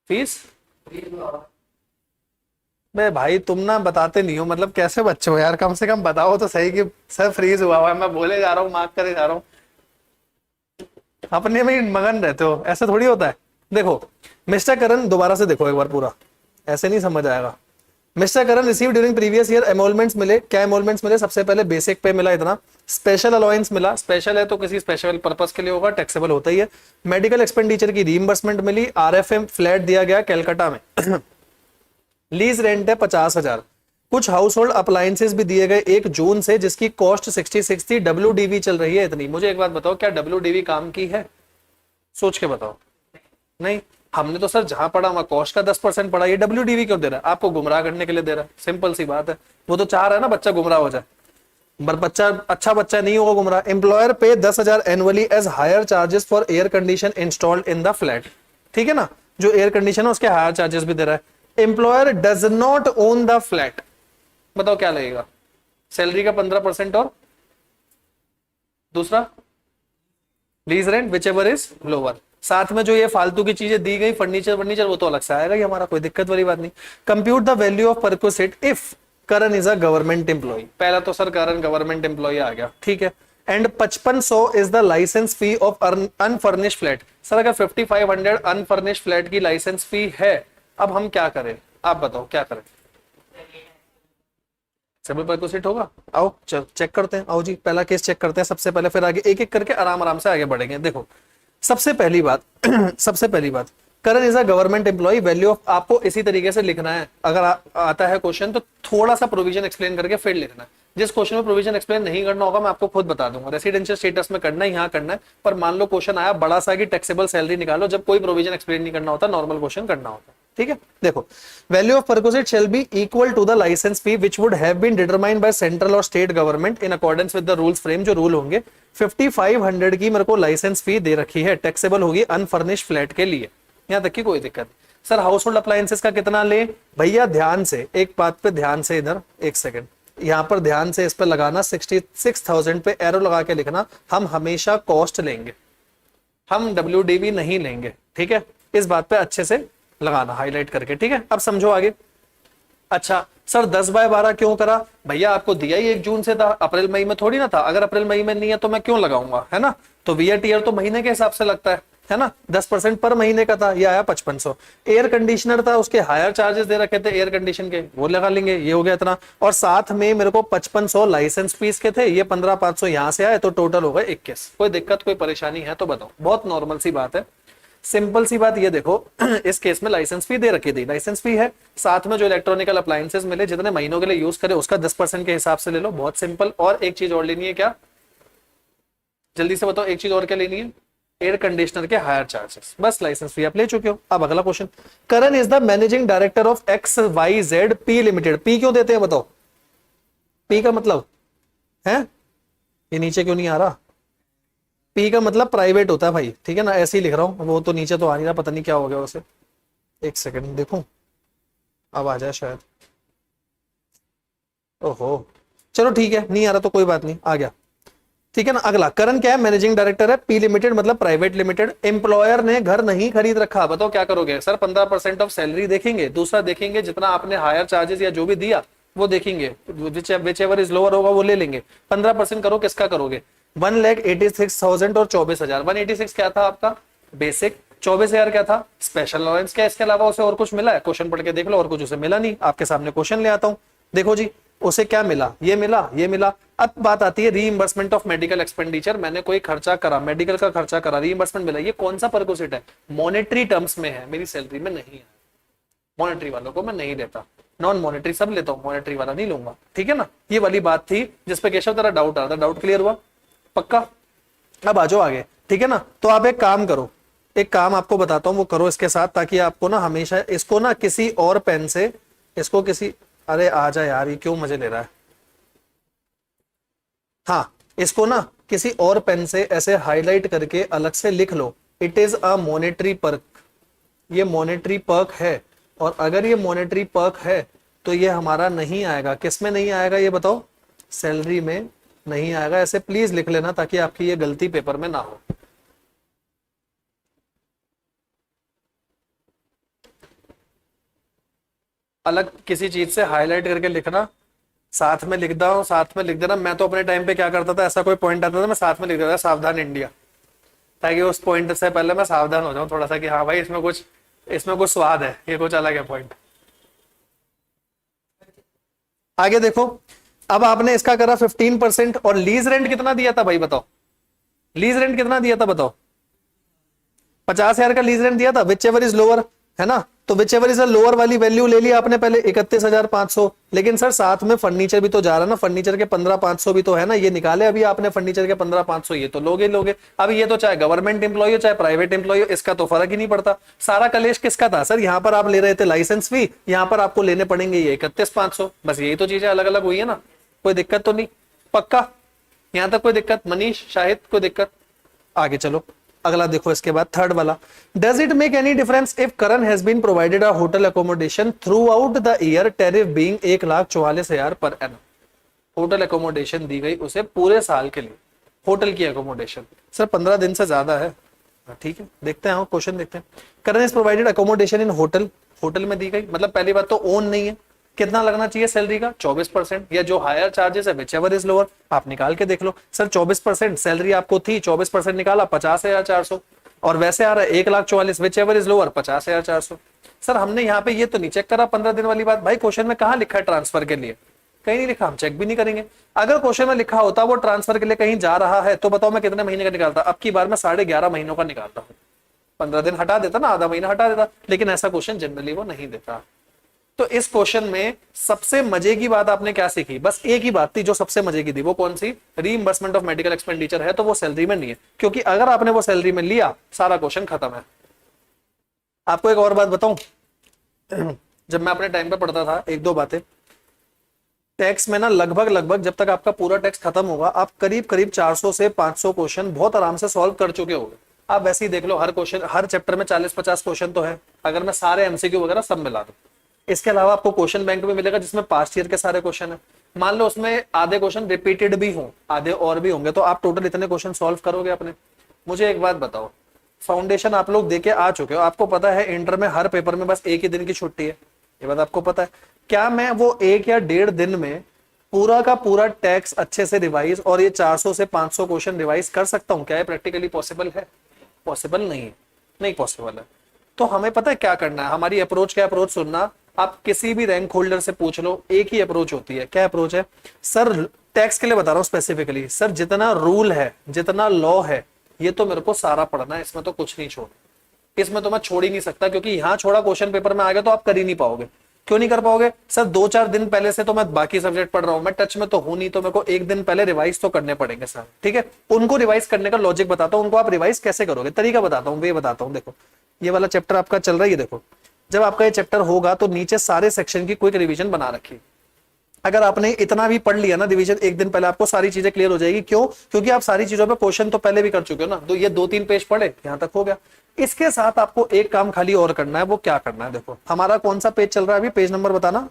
फीस? मैं भाई तुम ना बताते नहीं हो, मतलब कैसे बच्चे हो यार, कम से कम बताओ तो सही कि सर फ्रीज हुआ हुआ है, मैं बोले जा रहा हूँ, मार्क करे जा रहा हूँ, अपने में ही मगन रहते हो, ऐसा थोड़ी होता है। देखो मिस्टर करण, दोबारा से देखो एक बार पूरा, ऐसे नहीं समझ आएगा। Mister Karan receive during previous year emoluments मिले। क्या एमोलमेंट्स मिले? सबसे पहले बेसिक पे मिला इतना, स्पेशल अलाउंस मिला, स्पेशल है तो किसी स्पेशल पर्पस के लिए होगा, टैक्सेबल होता ही है। मेडिकल एक्सपेंडिचर की रीइंबर्समेंट मिली, आरएफएम फ्लैट दिया गया कलकत्ता में। लीज रेंट है 50,000। कुछ हाउस होल्ड अप्लायंसेस भी दिए गए 1 जून से, जिसकी कॉस्ट 66 थी। डब्ल्यूडीवी चल रही है इतनी। मुझे एक बात बताओ, क्या डब्ल्यूडीवी काम की है? सोच के बताओ। नहीं, हमने तो सर जहां पढ़ा वहां कॉस्ट का 10% पढ़ा, ये डब्ल्यूडीवी क्यों दे रहा है? आपको गुमराह करने के लिए दे रहा है, सिंपल सी बात है। वो तो चाह रहा है ना बच्चा गुमराह हो जाए, पर बच्चा अच्छा बच्चा नहीं होगा गुमराह। एम्प्लॉयर पे 10,000 annually as hire charges for air condition installed in the flat, ठीक है ना, जो एयर कंडीशन है उसके हायर चार्जेस भी दे रहा है। Employer does not own the flat, बताओ क्या लगेगा? सैलरी का 15% और दूसरा lease rent which ever is lower. साथ में जो ये फालतू की चीजें दी गई, फर्नीचर फर्नीचर, वो तो अलग से आएगा ही हमारा, कोई दिक्कत वाली बात नहीं। Compute the value of perquisite if Karan is a government employee. पहला तो सर करण गवर्नमेंट एम्प्लॉय आ गया, ठीक है। And 5500 is the licence fee of unfurnished flat. Sir अगर 5500 अनफर्निश फ्लैट की लाइसेंस फी है, अब हम क्या करें? आप बताओ क्या करें? सिविल परक्विजिट होगा। आओ चेक करते हैं, आओ जी पहला केस चेक करते हैं सबसे पहले, फिर आगे एक एक करके आराम आराम से आगे बढ़ेंगे। देखो सबसे पहली बात सबसे पहली बात, Karan is a government employ, value of, आपको इसी तरीके से लिखना है। अगर आता है क्वेश्चन तो थोड़ा सा प्रोविजन एक्सप्लेन करके फिर लिखना है। जिस क्वेश्चन में प्रोविजन एक्सप्लेन नहीं करना होगा मैं आपको खुद बता दूंगा, रेसिडेंशियल स्टेटस में करना है, यहाँ करना है। पर मान लो क्वेश्चन आया बड़ा सा कि टैक्सेबल सैलरी निकालो, जब कोई प्रोविजन एक्सप्लेन नहीं करना होता, नॉर्मल क्वेश्चन करना होता है। ठीक है, देखो, value of perquisite shall be equal to the licence fee which would have been determined by central और state government in accordance with the rules frame, जो रूल होंगे। 5500 की मेरे को लाइसेंस फी दे रखी है, टैक्सेबल होगी अनफर्निश्ड फ्लैट के लिए, यहां तक की कोई दिक्कत। सर हाउस होल्ड अप्लायंसेस का कितना ले, भैया ध्यान से एक बात पे ध्यान से, इधर एक सेकंड, यहां पर ध्यान से इस पे लगाना, 66,000 पे एरो लगा के लिखना, हम हमेशा कॉस्ट लेंगे, हम WDV नहीं लेंगे। ठीक है, इस बात पे अच्छे से लगाना हाईलाइट करके। ठीक है, अब समझो आगे। अच्छा सर 10/12 क्यों करा, भैया आपको दिया ही 1 जून से था, अप्रैल मई में थोड़ी ना था। अगर अप्रैल मई में नहीं है तो मैं क्यों लगाऊंगा, है ना। तो VAT ईयर तो महीने के हिसाब से लगता है ना। 10% पर महीने का था, ये आया 5500। एयर कंडीशनर था, उसके हायर चार्जेस दे रखे थे एयर कंडीशन के, वो लगा लेंगे, ये हो गया इतना। और साथ में मेरे को 5500 लाइसेंस फीस के थे, ये 15,500 यहां से आए, तो टोटल हो गए 21। कोई दिक्कत कोई परेशानी है तो बताओ, बहुत नॉर्मल सी बात है, सिंपल सी बात। ये देखो इस केस में लाइसेंस फी दे रखी थी, लाइसेंस फी है, साथ में जो इलेक्ट्रॉनिकल अप्लायंसेस मिले जितने महीनों के लिए यूज करे उसका 10% के हिसाब से ले लो, बहुत सिंपल। और एक चीज और लेनी है, क्या, जल्दी से बताओ, एक चीज और क्या लेनी है, एयर कंडीशनर के हायर चार्जेस, बस लाइसेंस फी आप ले चुके हो। अब अगला question, Karan is the managing director of XYZ P limited. P क्यों देते हैं बताओ, पी का मतलब है, ये नीचे क्यों नहीं आ रहा, पी का मतलब प्राइवेट होता है भाई, ठीक है ना, ऐसे ही लिख रहा हूं, वो तो नीचे तो आ नहीं रहा, पता नहीं क्या हो गया उसे, एक सेकंड देखूं, अब आ जाए शायद, ओहो चलो ठीक है, नहीं आ रहा तो कोई बात नहीं, आ गया, ठीक है ना। अगला, करण क्या है, मैनेजिंग डायरेक्टर है, पी लिमिटेड मतलब प्राइवेट लिमिटेड। एम्प्लॉयर ने घर नहीं खरीद रखा, बताओ क्या करोगे। सर 15% ऑफ सैलरी देखेंगे, दूसरा देखेंगे जितना आपने हायर चार्जेस या जो भी दिया वो देखेंगे, विच एवर इज लोअर होगा वो ले लेंगे। 15% करो, किसका करोगे, 1,86,000 और 24,000। 186 क्या था आपका बेसिक, 24,000 क्या था स्पेशल अलाउंस। क्या इसके अलावा उसे और कुछ मिला है, क्वेश्चन पढ़ के देख लो, और कुछ उसे मिला नहीं। आपके सामने क्वेश्चन ले आता हूं, देखो जी, उसे क्या मिला, ये मिला, ये मिला। अब बात आती है रीइंबर्समेंट ऑफ मेडिकल एक्सपेंडिचर, मैंने कोई खर्चा करा, मेडिकल का खर्चा करा, रीइंबर्समेंट मिला, ये कौन सा परक्विजिट है, मॉनेटरी टर्म्स में है, मेरी सैलरी में नहीं है, मॉनेटरी वालों को मैं नहीं लेता, नॉन मॉनेटरी सब लेता हूं, मॉनेटरी वाला नहीं लूंगा, ठीक है ना। ये वाली बात थी जिसपे केशव तेरा डाउट आ रहा था, डाउट क्लियर हुआ पक्का। अब आ जाओ आगे, ठीक है ना। तो आप एक काम करो, एक काम आपको बताता हूं, वो करो इसके साथ, ताकि आपको ना हमेशा इसको ना किसी और पेन से, इसको किसी, अरे आ जा यार, ये क्यों मजे ले रहा है, हाँ इसको ना किसी और पेन से ऐसे हाईलाइट करके अलग से लिख लो, it is a monetary perk, ये मॉनेटरी पर्क है। और अगर ये मॉनेटरी पर्क है तो ये हमारा नहीं आएगा, किस में नहीं आएगा ये बताओ, सैलरी में नहीं आएगा। ऐसे प्लीज लिख लेना ताकि आपकी ये गलती पेपर में ना हो। अलग किसी चीज से हाईलाइट करके लिखना, साथ में लिख दो, साथ में लिख देना। मैं तो अपने टाइम पे क्या करता था, ऐसा कोई पॉइंट आता था मैं साथ में लिख देता था सावधान इंडिया, ताकि उस पॉइंट से पहले मैं सावधान हो जाऊं थोड़ा सा कि हाँ भाई इसमें कुछ स्वाद है, ये कुछ अलग है पॉइंट। आगे देखो, अब आपने इसका करा 15% और लीज रेंट कितना दिया था भाई बताओ, लीज रेंट कितना दिया था बताओ, 50,000 का लीज रेंट दिया था, विच एवर इज लोअर, है ना। तो which ever is a lower वाली वैल्यू ले लिया आपने पहले 31,500, लेकिन सर साथ में फर्नीचर भी तो जा रहा ना, फर्नीचर के 15,500 भी तो है ना, ये निकाले अभी आपने फर्नीचर के 15,500, ये तो लोगे। अब ये तो चाहे गवर्नमेंट एम्प्लॉय हो चाहे प्राइवेट एम्प्लॉय हो, इसका तो फर्क ही नहीं पड़ता। सारा कलेश किसका था सर, यहाँ पर आप ले रहे थे लाइसेंस फी, यहाँ पर आपको लेने पड़ेंगे ये 31,500, बस यही तो चीजें अलग अलग हुई है ना, कोई दिक्कत तो नहीं पक्का, यहां तक कोई दिक्कत, मनीष शाहिद कोई दिक्कत। आगे चलो अगला देखो, इसके बाद थर्ड वाला, does it make any difference if Karan has been provided a hotel accommodation throughout the year, tariff being 1,44,000 per annum. Hotel accommodation दी गई उसे पूरे साल के लिए, होटल की अकोमोडेशन। सर 15 दिन से ज्यादा है, ठीक है देखते हैं, क्वेश्चन देखते हैं। Karan is provided accommodation in hotel, hotel में दी गई, मतलब पहली बात तो ओन नहीं है, कितना लगना चाहिए सैलरी का 24%, या जो हायर चार्जेस है विच एवर इज लोअर, आप निकाल के देख लो। सर 24% सैलरी आपको थी, 24% निकाला 50,400, और वैसे आ रहा है 1,44,000 which ever is lower 50,400। Sir हमने यहाँ पे ये तो नहीं चेक करा 15 दिन वाली बात, भाई क्वेश्चन में कहाँ लिखा है ट्रांसफर के लिए, कहीं नहीं लिखा, हम चेक भी नहीं करेंगे। अगर क्वेश्चन में लिखा होता वो ट्रांसफर के लिए कहीं जा रहा है तो बताओ मैं कितने महीने का निकालता, अब की बार मैं 11.5 महीनों का निकालता हूँ, 15 दिन हटा देता ना, आधा महीना हटा देता, लेकिन ऐसा क्वेश्चन जनरली वो नहीं देता। तो इस क्वेश्चन में सबसे मजे की बात आपने क्या सीखी, बस एक ही बात थी जो सबसे मजे की थी, वो कौन सी, रीइंबर्समेंट ऑफ मेडिकल एक्सपेंडिचर है तो वो सैलरी में नहीं है, क्योंकि अगर आपने वो सैलरी में लिया सारा क्वेश्चन खत्म है। आपको एक और बात बताऊं, जब मैं अपने टाइम पे पढ़ता था, एक दो बातें, टैक्स में ना लगभग जब तक आपका पूरा टैक्स खत्म होगा आप करीब करीब 400 से 500 क्वेश्चन बहुत आराम से सॉल्व कर चुके होंगे। आप वैसे ही देख लो, हर क्वेश्चन, हर चैप्टर में 40-50 क्वेश्चन तो है, अगर मैं सारे एमसीक्यू वगैरह सब मिला दूं। इसके अलावा आपको क्वेश्चन बैंक भी मिलेगा जिसमें पास्ट ईयर के सारे क्वेश्चन है। मान लो उसमें आधे क्वेश्चन रिपीटेड भी हों, आधे और भी होंगे, तो आप टोटल इतने क्वेश्चन सॉल्व करोगे अपने। मुझे एक बात बताओ, फाउंडेशन आप लोग देके आ चुके हो, आपको पता है इंटर में हर पेपर में बस एक ही दिन की छुट्टी है, ये बात आपको पता है। क्या मैं वो 1 या 1.5 दिन में पूरा का पूरा टैक्स अच्छे से रिवाइज और ये 400 से 500 क्वेश्चन रिवाइज कर सकता हूं? क्या ये प्रैक्टिकली पॉसिबल है? पॉसिबल नहीं है, नहीं पॉसिबल है। तो हमें पता है क्या करना है, हमारी अप्रोच क्या, अप्रोच सुनना, आप किसी भी रैंक होल्डर से पूछ लो, एक ही अप्रोच होती है। क्या अप्रोच है? सर टैक्स के लिए बता रहा हूं स्पेसिफिकली, सर जितना रूल है, जितना लॉ है, ये तो मेरे को सारा पढ़ना है, इसमें तो कुछ नहीं छोड़, इसमें तो मैं छोड़ ही नहीं सकता, क्योंकि यहां छोड़ा क्वेश्चन पेपर में आ गया तो आप कर ही नहीं पाओगे। क्यों नहीं कर पाओगे? सर 2-4 दिन पहले से तो मैं बाकी सब्जेक्ट पढ़ रहा हूं, मैं टच में तो हूं नहीं, तो मेरे को एक दिन पहले रिवाइज तो करने पड़ेंगे सर। ठीक है, उनको रिवाइज करने का लॉजिक बताता हूं, उनको आप रिवाइज कैसे करोगे, तरीका बताता हूं, वे बताता हूं। देखो ये वाला चैप्टर आपका चल रहा है, ये देखो, जब आपका ये चैप्टर होगा तो नीचे सारे सेक्शन की क्विक रिवीजन बना रखी। अगर आपने इतना भी पढ़ लिया ना रिवीजन एक दिन पहले, आपको सारी चीजें क्लियर हो जाएगी। क्यों? क्योंकि आप सारी चीजों पे क्वेश्चन तो पहले भी कर चुके हो ना, तो ये 2-3 पेज पढ़े, यहां तक हो गया। इसके साथ आपको एक काम खाली और करना है, वो क्या करना है, देखो हमारा कौन सा पेज चल रहा है अभी, पेज नंबर बताना,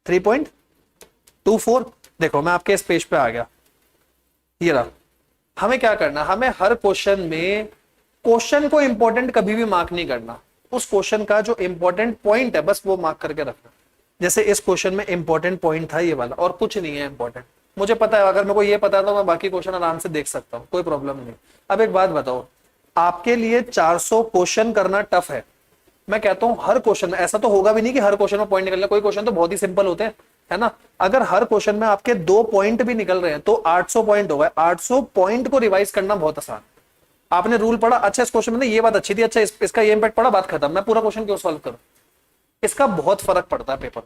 3.24। देखो मैं आपके इस पेज पे आ गया, ये रहा। हमें क्या करना, हमें हर क्वेश्चन में क्वेश्चन को इंपॉर्टेंट कभी भी मार्क नहीं करना, उस क्वेश्चन का जो इंपॉर्टेंट पॉइंट है बस वो मार्क करके रखना। जैसे इस क्वेश्चन में इंपॉर्टेंट पॉइंट था ये वाला, और कुछ नहीं है इंपॉर्टेंट, मुझे पता है, अगर मेरे को ये पता है तो मैं बाकी क्वेश्चन आराम से देख सकता हूँ, कोई प्रॉब्लम नहीं। अब एक बात बताओ, आपके लिए 400 क्वेश्चन करना टफ है, मैं कहता हूं हर क्वेश्चन में, ऐसा तो होगा भी नहीं कि हर क्वेश्चन में पॉइंट निकलना, कोई क्वेश्चन तो बहुत ही सिंपल होते हैं, है ना। अगर हर क्वेश्चन में आपके 2 पॉइंट भी निकल रहे हैं तो 800 पॉइंट हो गए। 800 पॉइंट को रिवाइज करना बहुत आसान। आपने रूल पढ़ा, अच्छा इस क्वेश्चन में ये बात अच्छी थी, अच्छा इसका ये इंपैक्ट पड़ा, बात खत्म, मैं पूरा क्वेश्चन क्यों सॉल्व करूं? इसका बहुत फर्क पड़ता है पेपर।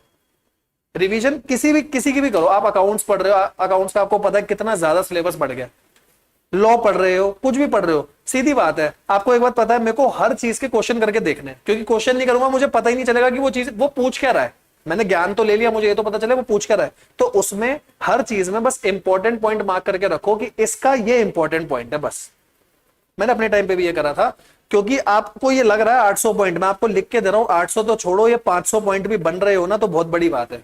रिवीजन किसी की भी करो, आप अकाउंट्स पढ़ रहे हो, अकाउंट्स का आपको पता है कितना ज्यादा सिलेबस बढ़ गया, लॉ पढ़ रहे हो, कुछ भी पढ़ रहे हो, सीधी बात है, आपको एक बात पता है, मेरे को हर चीज के क्वेश्चन करके देखने हैं, क्योंकि क्वेश्चन नहीं करूंगा मुझे पता ही नहीं चलेगा कि वो चीज वो पूछ क्या रहा है। मैंने ज्ञान तो ले लिया, मुझे ये तो पता चले वो पूछ क्या रहा है, तो उसमें हर चीज में बस इंपॉर्टेंट पॉइंट मार्क करके रखो कि इसका ये इंपॉर्टेंट पॉइंट है बस। मैंने अपने टाइम पे भी ये करा था, क्योंकि आपको ये लग रहा है 800 पॉइंट, मैं आपको लिख के दे रहा हूं, 800 तो छोड़ो, ये 500 पॉइंट भी बन रहे हो ना तो बहुत बड़ी बात है।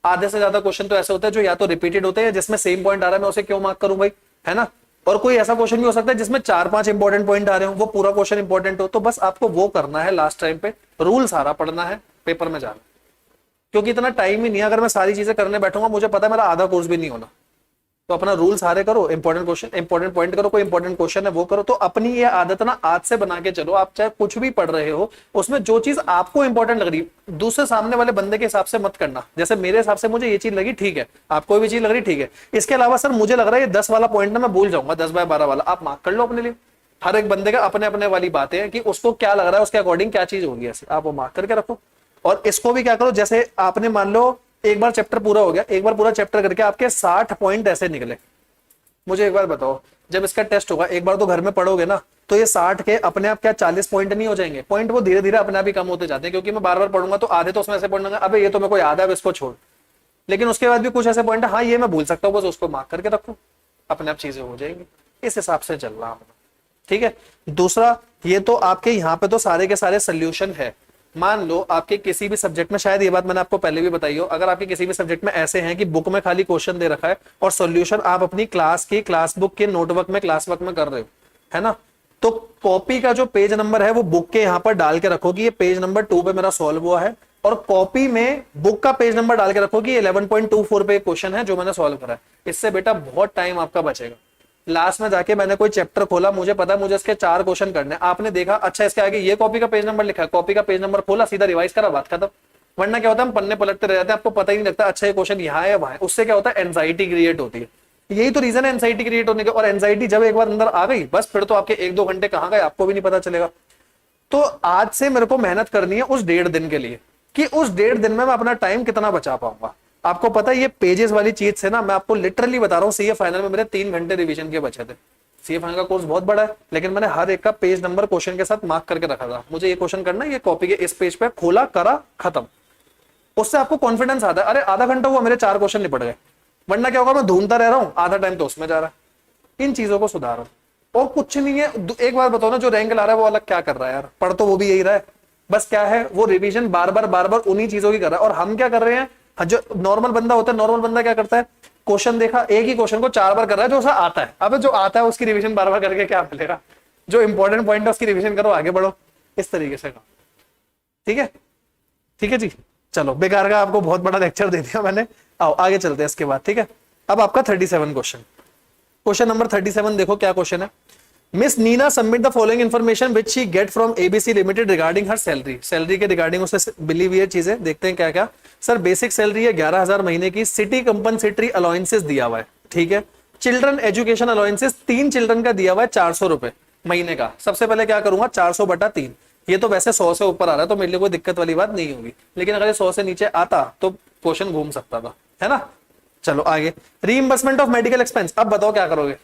आधे से ज्यादा क्वेश्चन तो ऐसे होते हैं जो या तो रिपीटेड होते हैं, जिसमें सेम पॉइंट आ रहा है, मैं उसे क्यों मार्क करूं भाई, है ना। और कोई ऐसा क्वेश्चन भी हो सकता है जिसमें 4-5 इंपॉर्टेंट पॉइंट आ रहे हो, वो पूरा क्वेश्चन इंपॉर्टेंट हो, तो बस आपको वो करना है लास्ट टाइम पे, रूल सारा पढ़ना है, पेपर में जाना, क्योंकि इतना टाइम ही नहीं है। अगर मैं सारी चीजें करने बैठूंगा, मुझे पता है मेरा आधा कोर्स भी नहीं होना। तो अपना रूल सारे करो, इंपॉर्टेंट क्वेश्चन, इंपॉर्टेंट पॉइंट करो, कोई इंपॉर्टेंट क्वेश्चन है वो करो। तो अपनी ये आदत ना आज से बना के चलो, आप चाहे कुछ भी पढ़ रहे हो, उसमें जो चीज आपको इंपॉर्टेंट लग रही, दूसरे सामने वाले बंदे के हिसाब से मत करना। जैसे मेरे हिसाब से मुझे ये चीज लगी, ठीक है, आपको भी चीज लग रही, ठीक है। इसके अलावा सर मुझे लग रहा है ये 10 वाला पॉइंट ना मैं भूल जाऊंगा, 10/12 वाला, आप मार्क कर लो अपने लिए। हर एक बंदे का अपने अपने वाली बातें हैं कि उसको क्या लग रहा है, उसके अकॉर्डिंग क्या चीज होगी, ऐसे आप वो मार्क करके रखो। और इसको भी क्या करो, जैसे आपने मान लो एक बार चैप्टर पूरा हो गया, एक बार पूरा चैप्टर करके आपके 60 पॉइंट ऐसे निकले, मुझे एक बार बताओ, जब इसका टेस्ट होगा, एक बार तो घर में पढ़ोगे ना, तो ये 60 के अपने आप क्या 40 पॉइंट नहीं हो जाएंगे? पॉइंट वो धीरे धीरे अपने आप ही कम होते जाते हैं, क्योंकि मैं बार बार पढ़ूंगा तो आधे तो उसमें ऐसे पढ़ूंगा, अबे ये तो मेरे को याद है, अब इसको छोड़। लेकिन उसके बाद भी कुछ ऐसे पॉइंट है, हाँ ये मैं भूल सकता हूँ, बस उसको मार्क करके रखो, अपने आप चीजें हो जाएंगी। इस हिसाब से चल रहा हूं, ठीक है। दूसरा, ये तो आपके यहाँ पे तो सारे के सारे सोल्यूशन है। मान लो आपके किसी भी सब्जेक्ट में, शायद ये बात मैंने आपको पहले भी बताई हो, अगर आपके किसी भी सब्जेक्ट में ऐसे हैं कि बुक में खाली क्वेश्चन दे रखा है और सॉल्यूशन आप अपनी क्लास की क्लास बुक के नोटवर्क में, क्लास वर्क में कर रहे हो, है ना, तो कॉपी का जो पेज नंबर है वो बुक के यहाँ पर डाल के रखो कि ये पेज नंबर 2 पे मेरा सॉल्व हुआ है, और कॉपी में बुक का पेज नंबर डाल के रखो कि 11.24 पे क्वेश्चन है जो मैंने सॉल्व करा है। इससे बेटा बहुत टाइम आपका बचेगा। लास्ट में जाके मैंने कोई चैप्टर खोला, मुझे पता है मुझे इसके 4 क्वेश्चन करने, आपने देखा अच्छा इसके आगे ये कॉपी का पेज नंबर लिखा है, कॉपी का पेज नंबर खोला, सीधा रिवाइज करा, बात खत्म। वरना क्या होता है, हम पन्ने पलटते रह जाते हैं, आपको पता ही नहीं लगता अच्छा ये क्वेश्चन यहाँ है वहां है। उससे क्या होता है, एंजाइटी क्रिएट होती है। यही तो रीजन है एंजाइटी क्रिएट होने का। और एंजाइटी जब एक बार अंदर आ गई बस फिर तो आपके 1-2 घंटे कहाँ गए आपको भी नहीं पता चलेगा। तो आज से मेरे को मेहनत करनी है उस 1.5 दिन के लिए कि उस 1.5 दिन में मैं अपना टाइम कितना बचा पाऊंगा। आपको पता है ये पेजेस वाली चीज से ना मैं आपको लिटरली बता रहा हूँ, सीए फाइनल में मेरे 3 घंटे रिवीजन के बचे थे। सीए फाइनल का कोर्स बहुत बड़ा है लेकिन मैंने हर एक का पेज नंबर क्वेश्चन के साथ मार्क करके रखा था। मुझे ये क्वेश्चन करना है, ये कॉपी के इस पेज पे खोला करा खत्म। उससे आपको कॉन्फिडेंस आता है। अरे आधा घंटा हुआ मेरे 4 क्वेश्चन निपट गए, वरना क्या होगा मैं ढूंढता रह रहा हूँ, आधा टाइम तो उसमें जा रहा है। इन चीजों को सुधारो और कुछ नहीं है। एक बार बताओ ना, जो रैंक ला रहा है वो अलग क्या कर रहा है यार, पढ़ तो वो भी यही रहा है, बस क्या है वो रिवीजन बार बार उन्हीं चीजों की कर रहा है। और हम क्या कर रहे हैं, जो नॉर्मल बंदा होता है, नॉर्मल बंदा क्या करता है, क्वेश्चन देखा एक ही क्वेश्चन को 4 बार कर रहा है जो उसे आता है। अब जो आता है उसकी रिवीजन बार बार करके क्या मिलेगा, जो इंपॉर्टेंट पॉइंट है उसकी रिवीजन करो, आगे बढ़ो, इस तरीके से काम। ठीक है, ठीक है जी। चलो बेकार का आपको बहुत बड़ा लेक्चर दे दिया मैंने, आओ आगे चलते हैं इसके बाद। ठीक है, अब आपका 37 क्वेश्चन नंबर 37 देखो क्या क्वेश्चन है। Miss Nina submit the following information which she get from ABC limited regarding her salary. Salary के रिगार्डिंग उसे बिलीव ये चीजें देखते हैं क्या क्या। सर बेसिक सैलरी है 11,000 महीने की, सिटी कंपनसेटरी अलाउंसेस दिया हुआ है, ठीक है। चिल्ड्रन एजुकेशन अलाउंसेस 3 चिल्ड्रन का दिया हुआ है 400 रुपए महीने का। सबसे पहले क्या करूंगा, 400/3। ये तो वैसे 100 से ऊपर आ रहा है तो मेरे लिए कोई दिक्कत वाली बात नहीं होगी, लेकिन अगर ये 100 से नीचे आता तो क्वेश्चन घूम सकता था, है ना। चलो आगे, रीइंबर्समेंट ऑफ मेडिकल एक्सपेंस। अब बताओ क्या करोगे,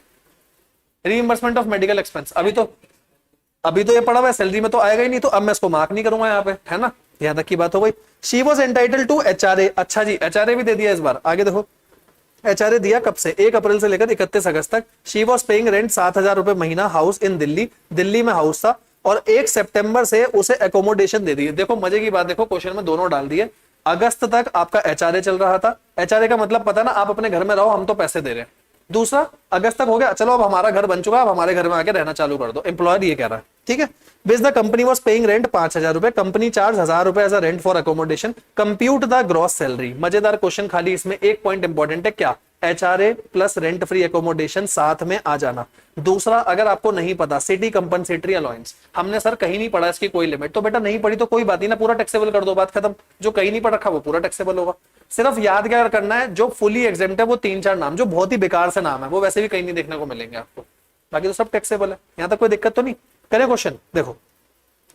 रीइंबर्समेंट ऑफ मेडिकल एक्सपेंस। अभी तो ये पड़ा हुआ है, सैलरी में तो आएगा ही नहीं, तो अब मैं इसको मार्क नहीं करूंगा यहाँ पे, है ना। यहां तक की बात हो गई। She was entitled to HRA. अच्छा जी, एचआरए भी दे दिया इस बार। आगे देखो, एचआरए दिया कब से, 1 अप्रैल से लेकर 31 अगस्त तक। शी वॉज पेइंग रेंट 7,000 रुपए महीना, हाउस इन दिल्ली, दिल्ली में हाउस था, और 1 सितंबर से उसे एकोमोडेशन दे दी। देखो मजे की बात, देखो क्वेश्चन में दोनों डाल दिए। अगस्त तक आपका एचआरए चल रहा था। एचआरए का मतलब पता ना, आप अपने घर में रहो, हम तो पैसे दे रहे हैं। दूसरा, अगस्त तक हो गया, चलो अब हमारा घर बन चुका, अब हमारे घर में आके रहना चालू कर दो, एम्प्लॉयर ये कह रहा है, ठीक है। बिज the company was paying rent 5,000 रुपए, कंपनी चार्ज 1,000 रुपए as a rent for accommodation, compute the gross salary. मजेदार क्वेश्चन, खाली इसमें एक पॉइंट इंपॉर्टेंट है, क्या, HRA plus rent free accommodation साथ में आ जाना। दूसरा, अगर आपको नहीं पता, सिटी कंपनसेटरी अलाउंस, हमने सर कहीं नहीं पढ़ा इसकी कोई लिमिट, तो बेटा नहीं पढ़ी तो कोई बात नहीं ना, पूरा टैक्सेबल कर दो, बात खत्म। जो कहीं नहीं पढ़ रखा वो पूरा टैक्सेबल होगा। सिर्फ याद क्या करना है, जो फुली एग्जेम्प्ट है वो 3-4 नाम, जो बहुत ही बेकार से नाम है, वो वैसे भी कहीं नहीं देखने को मिलेंगे आपको, बाकी तो सब टैक्सेबल है। यहां तक कोई दिक्कत तो नहीं। करें क्वेश्चन, देखो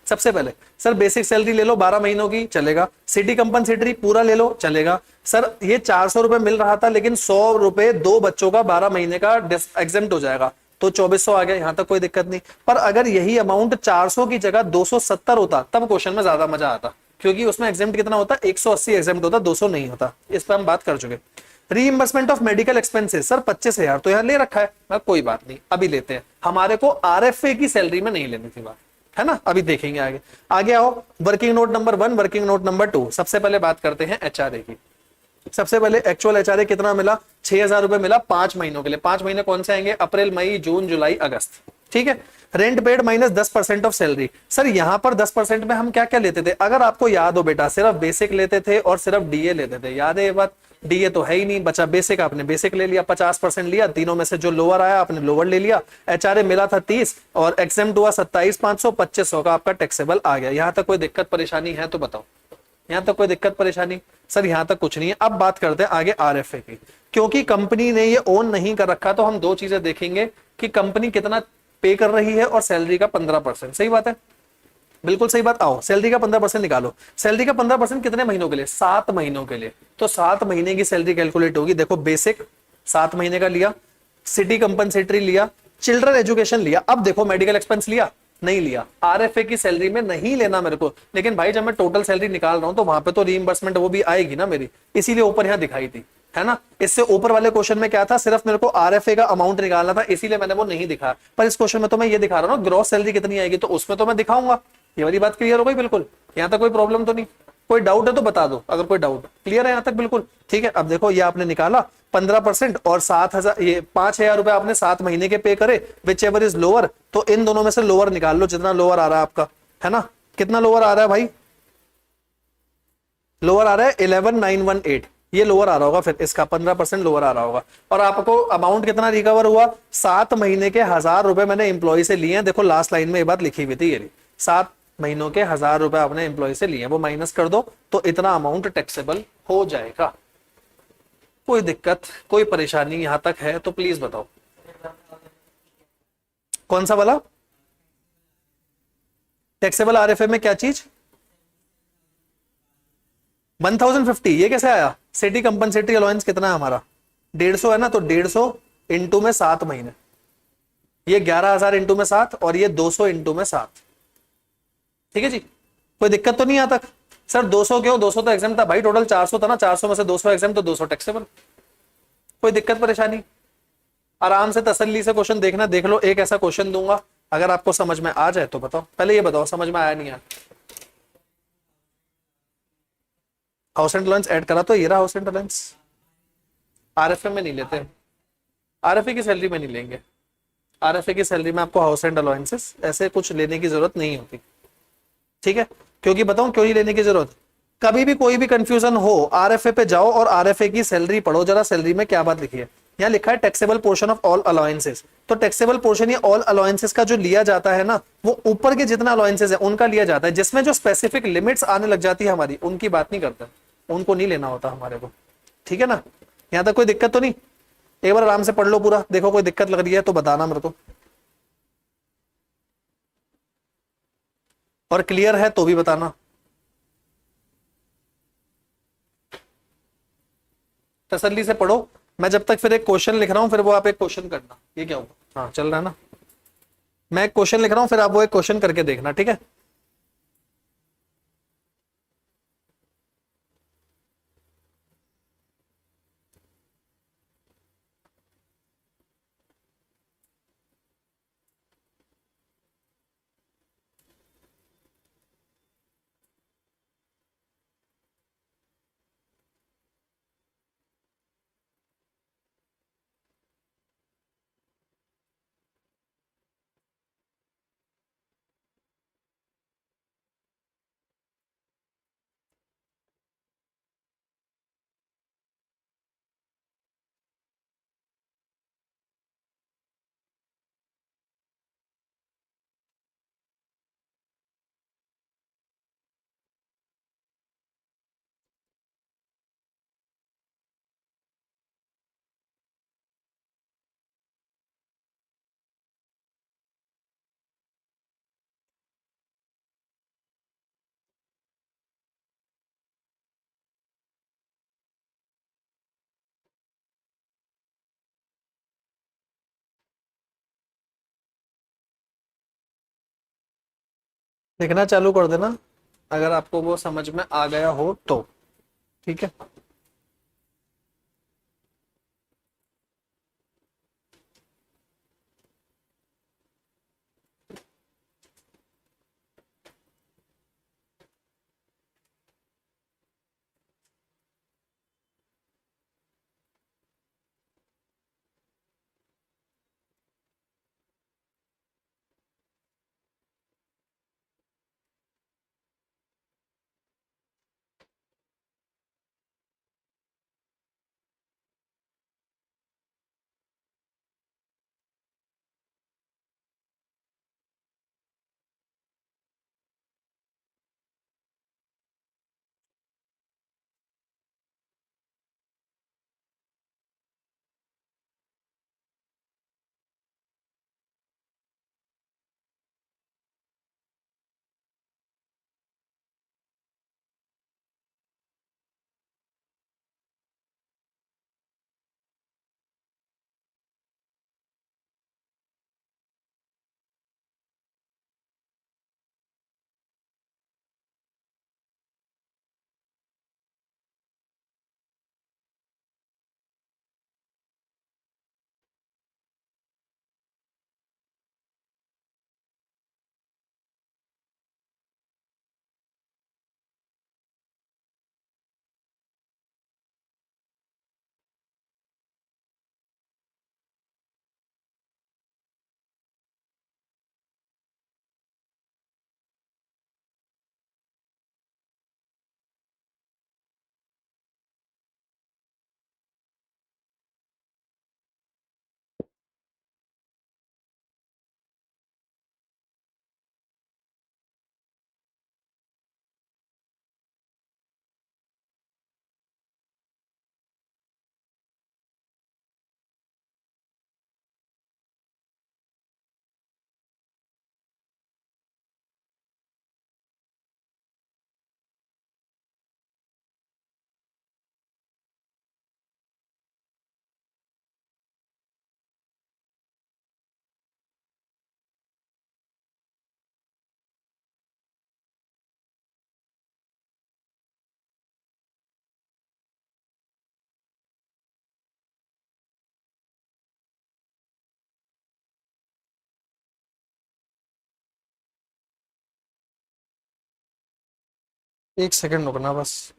सबसे पहले सर बेसिक सैलरी ले लो 12 महीनों की, चलेगा। सिटी कंपनसेटरी पूरा ले लो, चलेगा। सर ये 400 रुपए मिल रहा था, लेकिन 100 रुपए 2 बच्चों का 12 महीने का एग्जेम्प्ट हो जाएगा, तो 2400 आ गया, यहां तक कोई दिक्कत नहीं। पर अगर यही अमाउंट 400 की जगह 270 होता, तब क्वेश्चन में ज्यादा मजा आता, क्योंकि उसमें एग्जेम्प्ट कितना होता, 180 एग्जेम्प्ट होता, 200 नहीं होता। इस पर हम बात कर चुके। Reimbursement of medical expenses, sir 25,000 तो यहाँ ले रखा है, कोई बात नहीं, अभी लेते हैं। हमारे को आरएफए की सैलरी में नहीं लेनी थी बात, है ना, अभी देखेंगे आगे। आगे आओ, working note number 1, working note number 2। सबसे पहले बात करते हैं एचआरए की। सबसे पहले एक्चुअल एचआरए कितना मिला, 6,000 रुपए मिला 5 महीनों के लिए। 5 महीने कौन से आएंगे, अप्रैल मई जून जुलाई अगस्त, ठीक है। Rent paid minus 10% of salary. Sir यहां पर 10% में हम क्या क्या लेते थे, अगर आपको याद हो बेटा, सिर्फ बेसिक लेते थे और सिर्फ डीए लेते थे, याद है ये बात। डीए तो है ही नहीं, बचा बेसिक, आपने बेसिक ले लिया, 50% लिया, तीनों में से जो लोअर आया आपने लोअर ले लिया। एचआरए मिला था 30 और एग्जेम्प्ट हुआ 27,500, 2500 का आपका टैक्सेबल आ गया। यहां तक कोई दिक्कत परेशानी है तो बताओ, यहां तक कोई दिक्कत परेशानी, सर यहां तक कुछ नहीं है। अब बात करते हैं आगे आरएफए की। क्योंकि कंपनी ने ये ओन नहीं कर रखा, तो हम दो चीजें देखेंगे कि कंपनी कितना पे कर रही है और सैलरी का 15%। सही बात है, बिल्कुल सही बात। आओ सैलरी का 15% निकालो। सैलरी का 15% कितने महीनों के लिए, 7 महीनों के लिए। तो 7 महीने की सैलरी कैलकुलेट होगी। देखो बेसिक 7 महीने का लिया, सिटी कंपनसेटरी लिया, चिल्ड्रन एजुकेशन लिया। अब देखो मेडिकल एक्सपेंस लिया, नहीं लिया। आरएफए की सैलरी में नहीं लेना मेरे को, लेकिन भाई जब मैं टोटल सैलरी निकाल रहा हूं तो वहां पे तो रीइंबर्समेंट वो भी आएगी ना मेरी, इसीलिए ऊपर यहां दिखाई थी, है ना। इससे ऊपर वाले क्वेश्चन में क्या था, सिर्फ मेरे को आरएफए का अमाउंट निकालना था, इसीलिए मैंने वो नहीं दिखाया। पर इस क्वेश्चन में तो मैं ये दिखा रहा हूं, ग्रॉस सैलरी कितनी आएगी, तो उसमें तो मैं दिखाऊंगा। ये वाली बात क्लियर हो गई बिल्कुल, यहां तक कोई प्रॉब्लम तो नहीं। कोई डाउट है तो बता दो, अगर कोई डाउट क्लियर है यहां तक बिल्कुल, ठीक है। अब देखो ये आपने निकाला 15% और 7,000, ये 5,000 रुपए आपने 7 महीने के पे करे, विच एवर इज लोअर। तो इन दोनों में से लोअर निकाल लो, जितना लोअर आ रहा है आपका, है ना। कितना लोअर आ रहा है भाई, लोअर आ रहा है 11,918, ये लोअर आ रहा होगा, फिर इसका 15% लोअर आ रहा होगा। और आपको अमाउंट कितना रिकवर हुआ, 7 महीने के 1,000 रुपए मैंने एम्प्लॉय से लिए हैं। देखो लास्ट लाइन में ये बात लिखी हुई थी, ये 7 महीनों के 1,000 रुपए आपने एम्प्लॉय से लिए, वो माइनस कर दो तो इतना अमाउंट टैक्सेबल हो जाएगा। कोई दिक्कत, कोई परेशानी यहां तक है तो प्लीज बताओ। कौन सा वाला? टैक्सेबल आरएफए में क्या चीज? 1050, ये कैसे आया? सिटी कंपनसेटरी अलाउंस कितना है हमारा? 150 है ना, तो 150 इंटू में 7 महीने, ये 11,000 इंटू में 7, और ये 200 इंटू में 7। ठीक है जी, कोई दिक्कत तो नहीं आता? सर 200 क्यों? 200 तो एग्जाम था भाई, टोटल 400 था ना, 400 में से 200 एग्जाम, तो 200 टैक्सेबल। कोई दिक्कत परेशानी? आराम से तसल्ली से क्वेश्चन देखना, देख लो, एक ऐसा क्वेश्चन दूंगा, अगर आपको समझ में आ जाए तो बताओ। पहले ये बताओ समझ में आया नहीं आया? हाउस एंड अलाउंस ऐड करा तो ये रहा हाउस एंड अलाउंस। आरएफए में नहीं लेते, आरएफए की सैलरी में नहीं लेंगे। आरएफए की सैलरी में आपको हाउस एंड अलाउंसेस ऐसे कुछ लेने की जरूरत नहीं होती। ठीक है, क्योंकि बताऊं क्यों नहीं लेने की जरूरत? कभी भी कोई भी कंफ्यूजन हो, आरएफए पे जाओ और आरएफए की सैलरी पढ़ो जरा, सैलरी में क्या बात लिखी है। यहाँ लिखा है taxable portion of all allowances, तो टैक्सेबल पोर्शन ये ऑल अलाउंसेस का जो लिया जाता है ना, वो ऊपर के जितना अलाउंसेस है उनका लिया जाता है, जिसमें जो स्पेसिफिक लिमिट्स आने लग जाती है हमारी, उनकी बात नहीं करते, उनको नहीं लेना होता हमारे को। ठीक है ना, यहाँ तक कोई दिक्कत तो नहीं? एक बार आराम से पढ़ लो पूरा, देखो कोई दिक्कत लग रही है तो बताना मेरे को, और क्लियर है तो भी बताना। तसल्ली से पढ़ो, मैं जब तक फिर एक क्वेश्चन लिख रहा हूं, फिर वो आप एक क्वेश्चन करना। ये क्या हुआ? हाँ चल रहा है ना, मैं एक क्वेश्चन लिख रहा हूं, फिर आप वो एक क्वेश्चन करके देखना, ठीक है? लिखना चालू कर देना अगर आपको वो समझ में आ गया हो तो। ठीक है, एक सेकंड रुकना बस।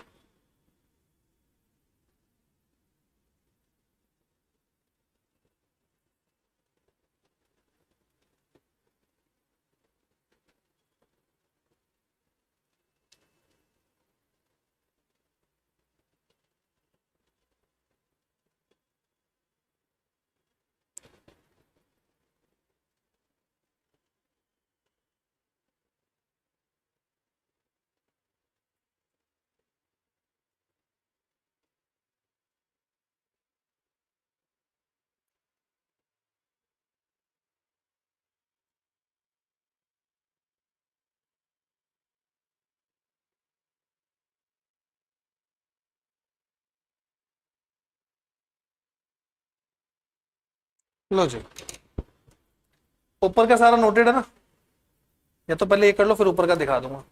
लो जी, ऊपर का सारा नोटेड है ना? या तो पहले ये कर लो फिर ऊपर का दिखा दूंगा।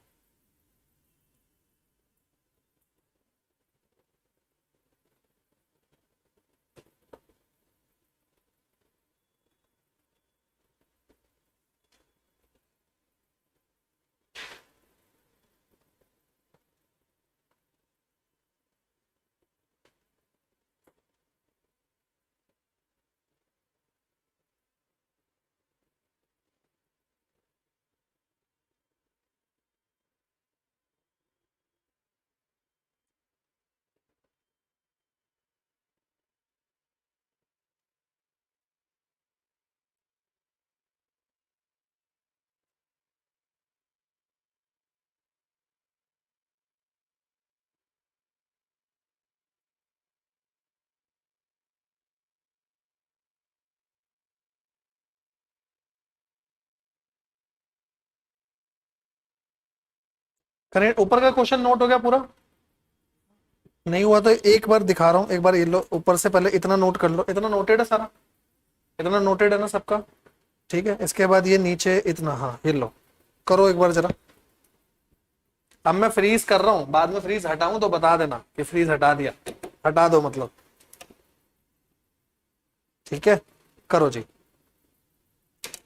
करेंट ऊपर का क्वेश्चन नोट हो गया पूरा? नहीं हुआ तो एक बार दिखा रहा हूँ, एक बार ये लो, ऊपर से पहले इतना नोट कर लो। इतना नोटेड है सारा? इतना नोटेड है ना सबका? ठीक है, इसके बाद ये नीचे इतना, हाँ ये लो, करो एक बार जरा। अब मैं फ्रीज कर रहा हूँ, बाद में फ्रीज हटाऊं तो बता देना कि फ्रीज हटा दिया, हटा दो मतलब। ठीक है, करो जी,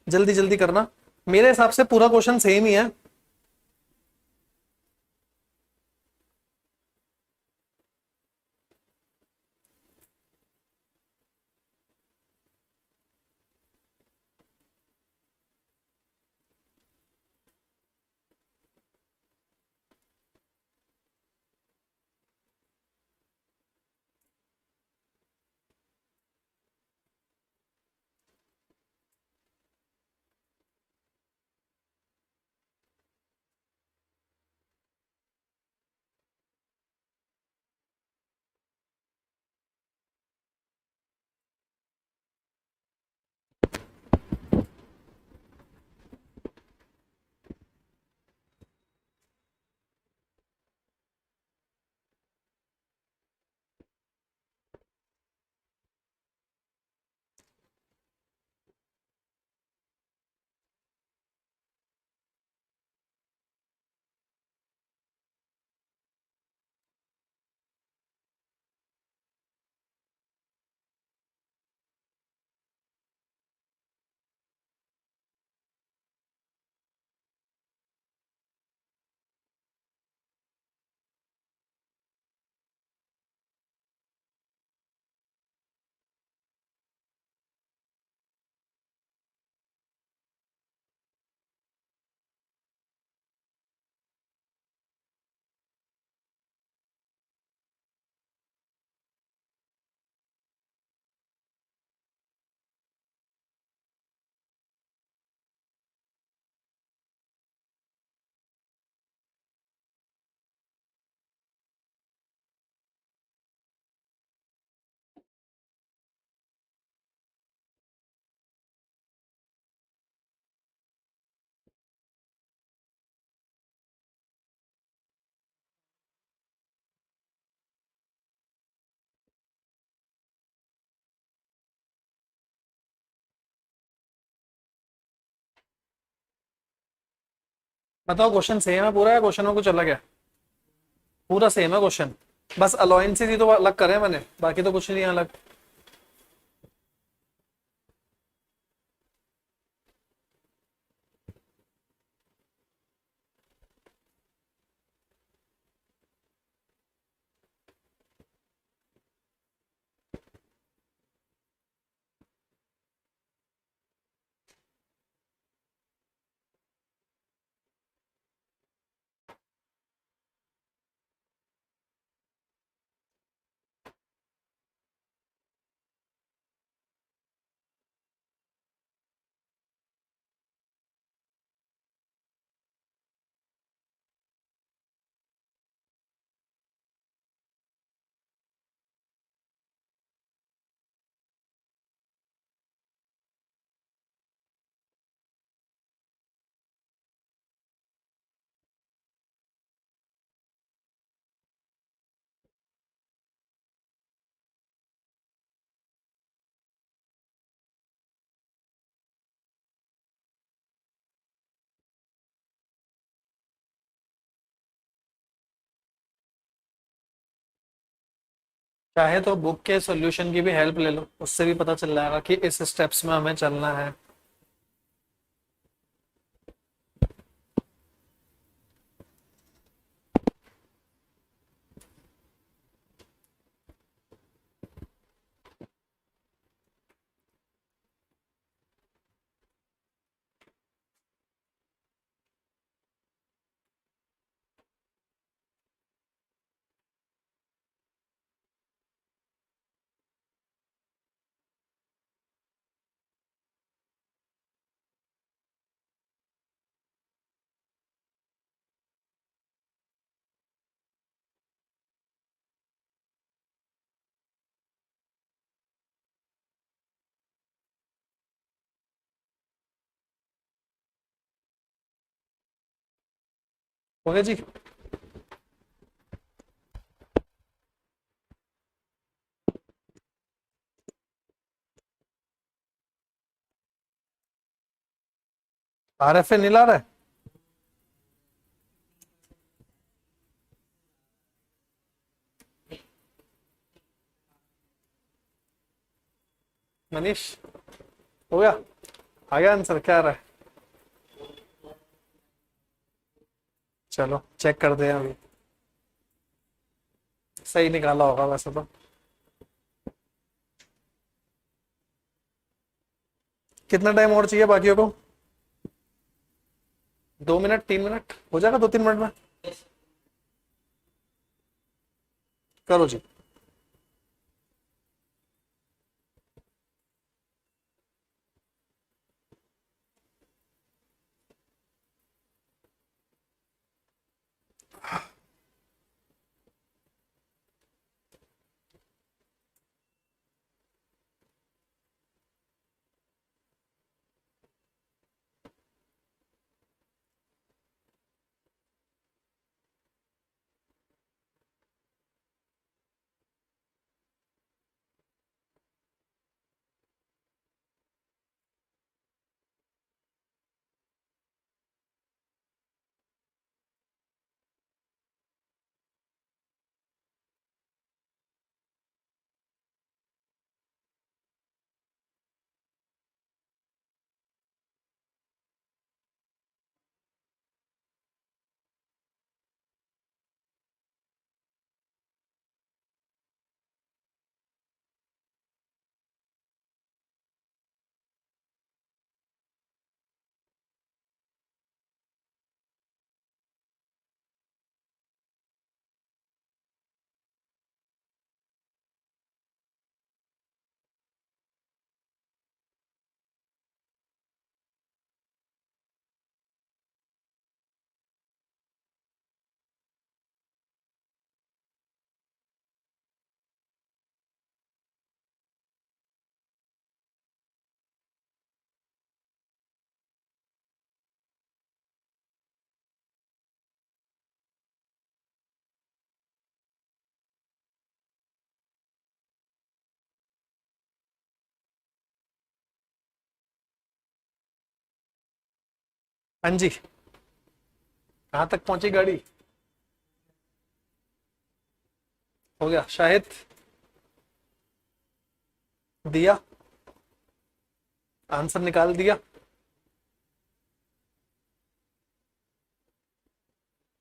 जल्दी जल्दी करना। मेरे हिसाब से पूरा क्वेश्चन सेम ही है। बताओ क्वेश्चन सेम है पूरा या क्वेश्चन में कुछ अलग है? पूरा सेम है क्वेश्चन, बस अलाउंसेस ही तो अलग करे मैंने, बाकी तो कुछ नहीं अलग। चाहे तो बुक के सॉल्यूशन की भी हेल्प ले लो, उससे भी पता चल जाएगा कि इस स्टेप्स में हमें चलना है। हो गया जी। RFA नहीं ला रहा है? मनीष, हो गया? आ गया आंसर? क्या आ रहा है? चलो चेक कर दे अभी। सही निकाला होगा वैसे तो। कितना टाइम और चाहिए बाकियों को? 2 मिनट, 3 मिनट हो जाएगा, 2-3 मिनट में। करो जी। हाँ जी, कहाँ तक पहुंची गाड़ी? हो गया? शाहिद दिया, आंसर निकाल दिया?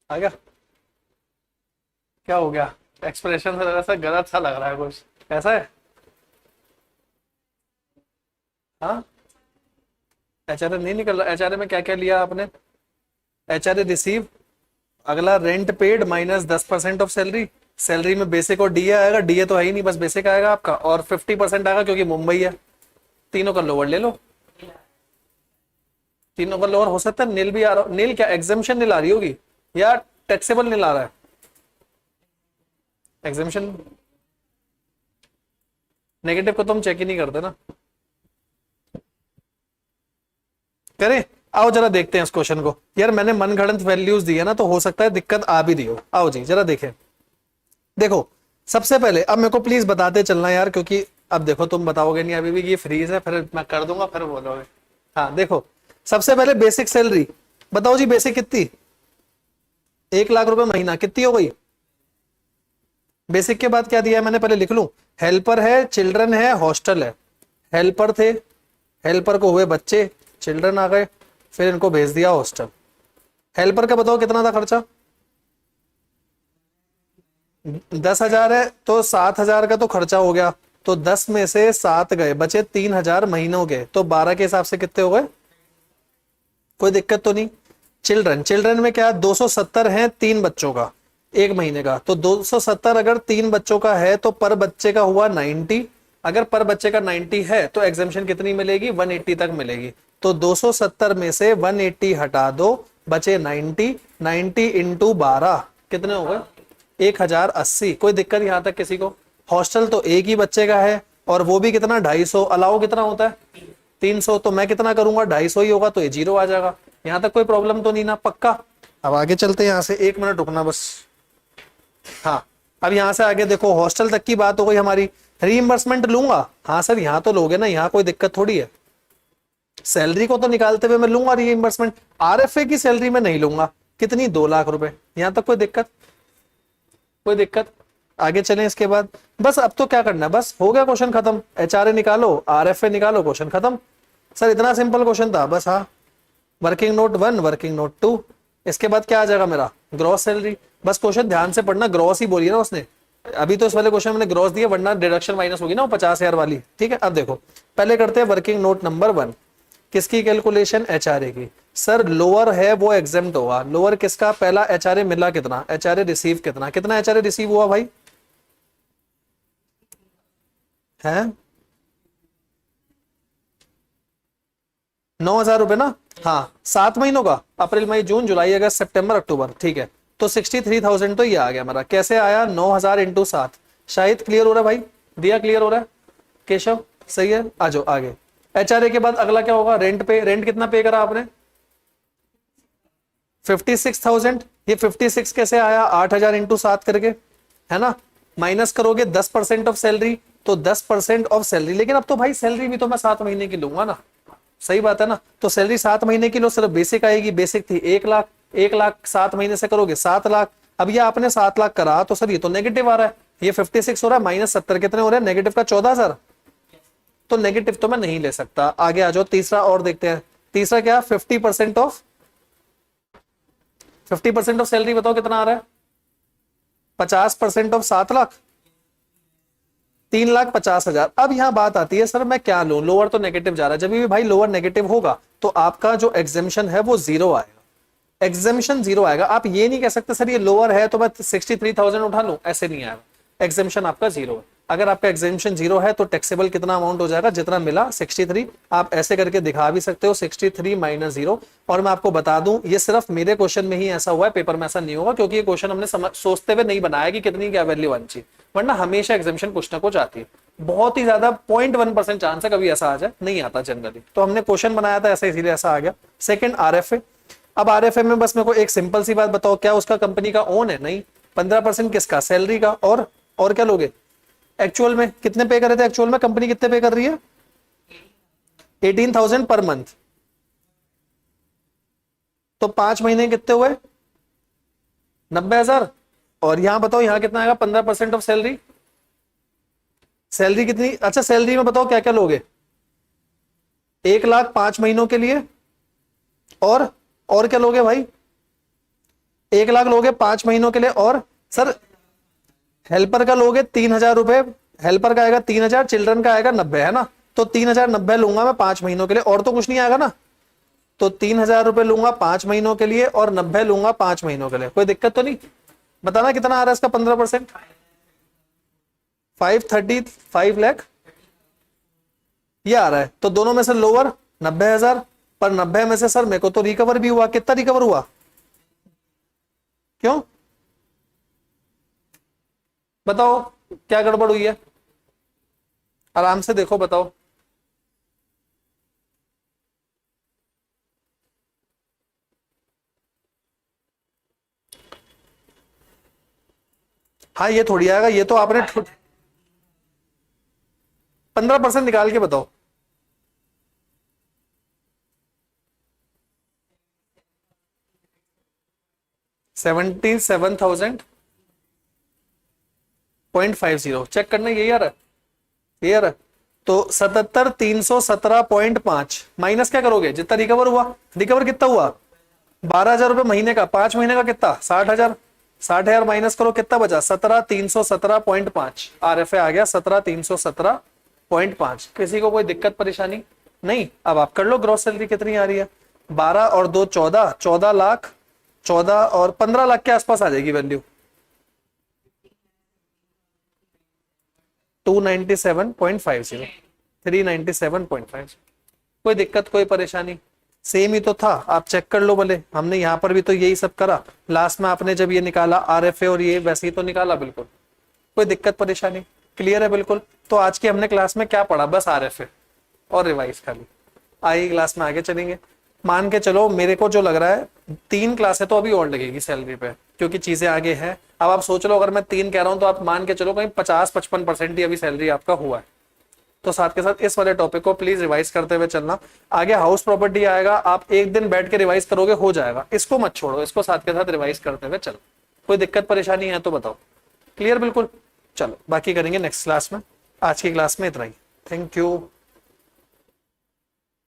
आ गया? क्या हो गया? एक्सप्रेशन से ऐसा गलत सा लग रहा है कुछ, कैसा है? हाँ, एचआरए नहीं निकल रहा। एचआरए में क्या क्या लिया आपने? एचआरए रिसीव, अगला rent paid minus 10% of salary. Salary में बेसिक और डीए आएगा, डीए तो है ही नहीं, बस बेसिक आएगा आपका, और 50% आएगा क्योंकि मुंबई है। तीनों का लोअर ले लो। तीनों का लोअर हो सकता है। नील भी आ रहा, नील क्या एग्जामेशन नील आ रही होगी, या टैक्सेबल नील आ रहा है? एग्जामेशन नेगेटिव को तो हम चेक ही नहीं करते ना। करें? आओ जरा देखते हैं इस क्वेश्चन को। यार मैंने मनगढ़ंत वैल्यूज दी है ना, तो हो सकता है दिक्कत आ भी रही हो। आओ जी जरा देखें। देखो, सबसे पहले अब मेरे को प्लीज बताते चलना यार, क्योंकि अब देखो तुम बताओगे नहीं अभी भी ये फ्रीज है, फिर मैं कर दूंगा फिर बोलोगे। हाँ देखो, सबसे पहले बेसिक सैलरी बताओ जी। बेसिक कितनी? 1 लाख रुपए महीना, कितनी हो गई? बेसिक के बाद क्या दिया है मैंने, पहले लिख लूं। हेल्पर है, चिल्ड्रन है, हॉस्टल है। हेल्पर थे, हेल्पर को हुए बच्चे, चिल्ड्रन आ गए, फिर इनको भेज दिया हॉस्टल। हेल्पर का बताओ कितना था खर्चा? 10,000 है तो 7,000 का तो खर्चा हो गया, तो 10 में से 7 गए, बचे 3,000 महीनों के, तो 12 के हिसाब से कितने हो गए? कोई दिक्कत तो नहीं। चिल्ड्रन, चिल्ड्रन में क्या 270 है 3 बच्चों का, एक महीने का, तो 270 अगर 3 बच्चों का है तो पर बच्चे का हुआ 90। अगर पर बच्चे का 90 है तो एग्जामेशन कितनी मिलेगी? 180 तक मिलेगी। तो 270 में से 180 हटा दो, बचे 90। 90 इंटू 12 कितने हो गए? 1080। कोई दिक्कत यहां तक किसी को? हॉस्टल तो एक ही बच्चे का है, और वो भी कितना? 250। अलाउ कितना होता है? 300। तो मैं कितना करूंगा? 250 ही होगा, तो ये जीरो आ जाएगा। यहां तक कोई प्रॉब्लम तो नहीं ना? पक्का। अब आगे चलते हैं, यहां से 1 मिनट रुकना बस। हाँ, अब यहां से आगे देखो, हॉस्टल तक की बात हो गई हमारी। रीइंबर्समेंट लूंगा? हाँ सर, यहां तो लोगे ना, यहाँ कोई दिक्कत थोड़ी है। सैलरी को तो निकालते हुए मैं लूंगा रीइंबर्समेंट। आरएफए की सैलरी में नहीं लूंगा। कितनी? 2 लाख रुपए। यहां तक कोई दिक्कत? कोई दिक्कत? आगे चलें इसके बाद। बस अब तो क्या करना है, बस हो गया, क्वेश्चन खत्म। एचआरए निकालो, आरएफए निकालो, क्वेश्चन खत्म। सर इतना सिंपल क्वेश्चन था बस। हाँ, वर्किंग नोट 1, वर्किंग नोट 2, इसके बाद क्या आ जाएगा मेरा? Gross salary. बस क्वेश्चन ध्यान से पढ़ना, ग्रॉस ही बोली ना उसने। अभी तो इस वाले क्वेश्चन मैंने ग्रॉस दिया, वरना डिडक्शन माइनस होगी ना वो 50,000 वाली। ठीक है, अब देखो, पहले करते हैं वर्किंग नोट नंबर 1। किसकी कैलकुलेशन? एचआरए की। सर लोअर है वो एग्जेम्प्ट होगा। लोअर किसका? पहला एचआरए मिला कितना, एचआरए रिसीव कितना, कितना एचआरए रिसीव हुआ भाई? है 9,000 रुपए ना। हाँ, 7 महीनों का, अप्रैल मई जून जुलाई अगस्त सितंबर अक्टूबर, ठीक है। तो 63,000 तो ये आ गया मेरा। कैसे आया? 9,000 इंटू 7। शायद क्लियर हो रहा है भाई? दिया क्लियर हो रहा है? केशव सही है, आ जाओ आगे। एचआरए के बाद अगला क्या होगा? रेंट पे। रेंट कितना पे करा आपने? 56,000। ये 56 कैसे आया? 8,000 इंटू 7 करके, है ना। माइनस करोगे 10% ऑफ सैलरी, तो 10% ऑफ सैलरी। लेकिन अब तो भाई सैलरी भी तो मैं 7 महीने की लूंगा ना, सही बात है ना। तो सैलरी 7 महीने की लो, सिर्फ बेसिक आएगी। बेसिक थी 1 लाख, 1 लाख 7 महीने से करोगे 7 लाख। अब ये आपने 7 लाख करा, तो सर ये तो नेगेटिव आ रहा है। ये 56 हो रहा है, -70 कितने हो रहे हैं? नेगेटिव का 14,000। तो नेगेटिव तो मैं नहीं ले सकता। आगे आ जाओ, तीसरा और देखते हैं। तीसरा क्या? 50% ऑफ, 50% ऑफ सैलरी, बताओ कितना आ रहा है? 50% ऑफ 7 लाख, 3,50,000। अब यहां बात आती है, सर मैं क्या लूं? लोअर तो नेगेटिव जा रहा है। जब भी भाई लोअर नेगेटिव होगा तो आपका जो एग्जेम्पशन है वो जीरो आएगा। एग्जेम्पशन जीरो आएगा। आप ये नहीं कह सकते सर ये लोअर है तो मैं 63,000 उठा लूं, ऐसे नहीं आएगा। एग्जेम्पशन आपका जीरो है। अगर आपका एग्जेम्पशन जीरो है तो टैक्सेबल कितना अमाउंट हो जाएगा? जितना मिला 63। आप ऐसे करके दिखा भी सकते हो, 63 माइनस जीरो। और मैं आपको बता दूं, ये सिर्फ मेरे क्वेश्चन में ही ऐसा हुआ है, पेपर में ऐसा नहीं होगा, क्योंकि ये क्वेश्चन हमने सोचते हुए नहीं बनाया कि कितनी क्या वैल्यू आनी चाहिए, वरना हमेशा एग्जेम्पशन कुछ ना कुछ आती है। बहुत ही ज्यादा 0.1% चांस है कभी ऐसा आ जाए, नहीं आता जनरली। तो हमने क्वेश्चन बनाया था ऐसा, इसीलिए ऐसा आ गया। Second RFA. अब आरएफए में बस मेरे को एक सिंपल सी बात बताओ, क्या उसका कंपनी का ओन है? नहीं। 15% किसका? सैलरी का। और क्या लोगे? एक्चुअल में कितने पे कर रहे थे? एक्चुअल में कंपनी कितने पे कर रही है? 18,000 पर मंथ। तो 5 महीने कितने हुए? 90,000। और यहां बताओ, यहां कितना आएगा? 15% ऑफ सैलरी। सैलरी कितनी? अच्छा, सैलरी में बताओ क्या क्या लोगे? 1 लाख 5 महीनों के लिए। और क्या लोगे भाई? 1 लाख लोगे 5 महीनों के लिए। और सर हेल्पर का लोगे 3,000 रुपए। हेल्पर का आएगा 3,000, चिल्ड्रन का आएगा 90, है ना। तो 3,090 लूंगा मैं 5 महीनों के लिए, और तो कुछ नहीं आएगा ना। तो 3,000 रुपए लूंगा 5 महीनों के लिए, और 90 लूंगा 5 महीनों के लिए। कोई दिक्कत तो नहीं? बताना कितना आ रहा है इसका 15%? 535 लाख ये आ रहा है। तो दोनों में से लोअर 90,000। पर 90 में से सर मेरे को तो रिकवर भी हुआ। कितना रिकवर हुआ? क्यों? बताओ क्या गड़बड़ हुई है? आराम से देखो, बताओ। हाँ, ये थोड़ी आएगा, ये तो आपने 15% निकाल के बताओ। 77,000 0.50 चेक करना, यही आ रहा है, ये आ रहा है। तो 77,317.5 माइनस क्या करोगे, जितना रिकवर हुआ, रिकवर कितना हुआ 12,000 रुपए महीने का, 5 महीने का कितना 60,000, 60,000 माइनस करो कितना बचा 17,317.5, RFA आ गया 17,317.5। किसी को कोई दिक्कत परेशानी नहीं। अब आप कर लो ग्रॉस सैलरी कितनी आ रही है, 12 और 2 14, 14 लाख, 14 और 15 लाख के आसपास आ जाएगी वैल्यू, 297.50, 397.50। कोई दिक्कत कोई परेशानी, सेम ही तो था, आप चेक कर लो भले, हमने यहाँ पर भी तो यही सब करा, लास्ट में आपने जब ये निकाला RFA और ये वैसे ही तो निकाला, बिल्कुल कोई दिक्कत परेशानी, क्लियर है बिल्कुल। तो आज की हमने क्लास में क्या पढ़ा, बस RFA और रिवाइज खाली, आगे क्लास में आगे चलेंगे। मान के चलो मेरे को जो लग रहा है 3 क्लासें तो अभी और लगेगी सैलरी पे, क्योंकि चीजें आगे हैं। अब आप सोच लो अगर मैं 3 कह रहा हूं तो आप मान के चलो कहीं 50-55% ही अभी सैलरी आपका हुआ है। तो साथ के साथ इस वाले टॉपिक को प्लीज रिवाइज करते हुए चलना। आगे हाउस प्रॉपर्टी आएगा, आप एक दिन बैठ के रिवाइज करोगे हो जाएगा, इसको मत छोड़ो, इसको साथ के साथ रिवाइज करते हुए चलो। कोई दिक्कत परेशानी है तो बताओ, क्लियर बिल्कुल। चलो बाकी करेंगे नेक्स्ट क्लास में, आज की क्लास में इतना ही, थैंक यू।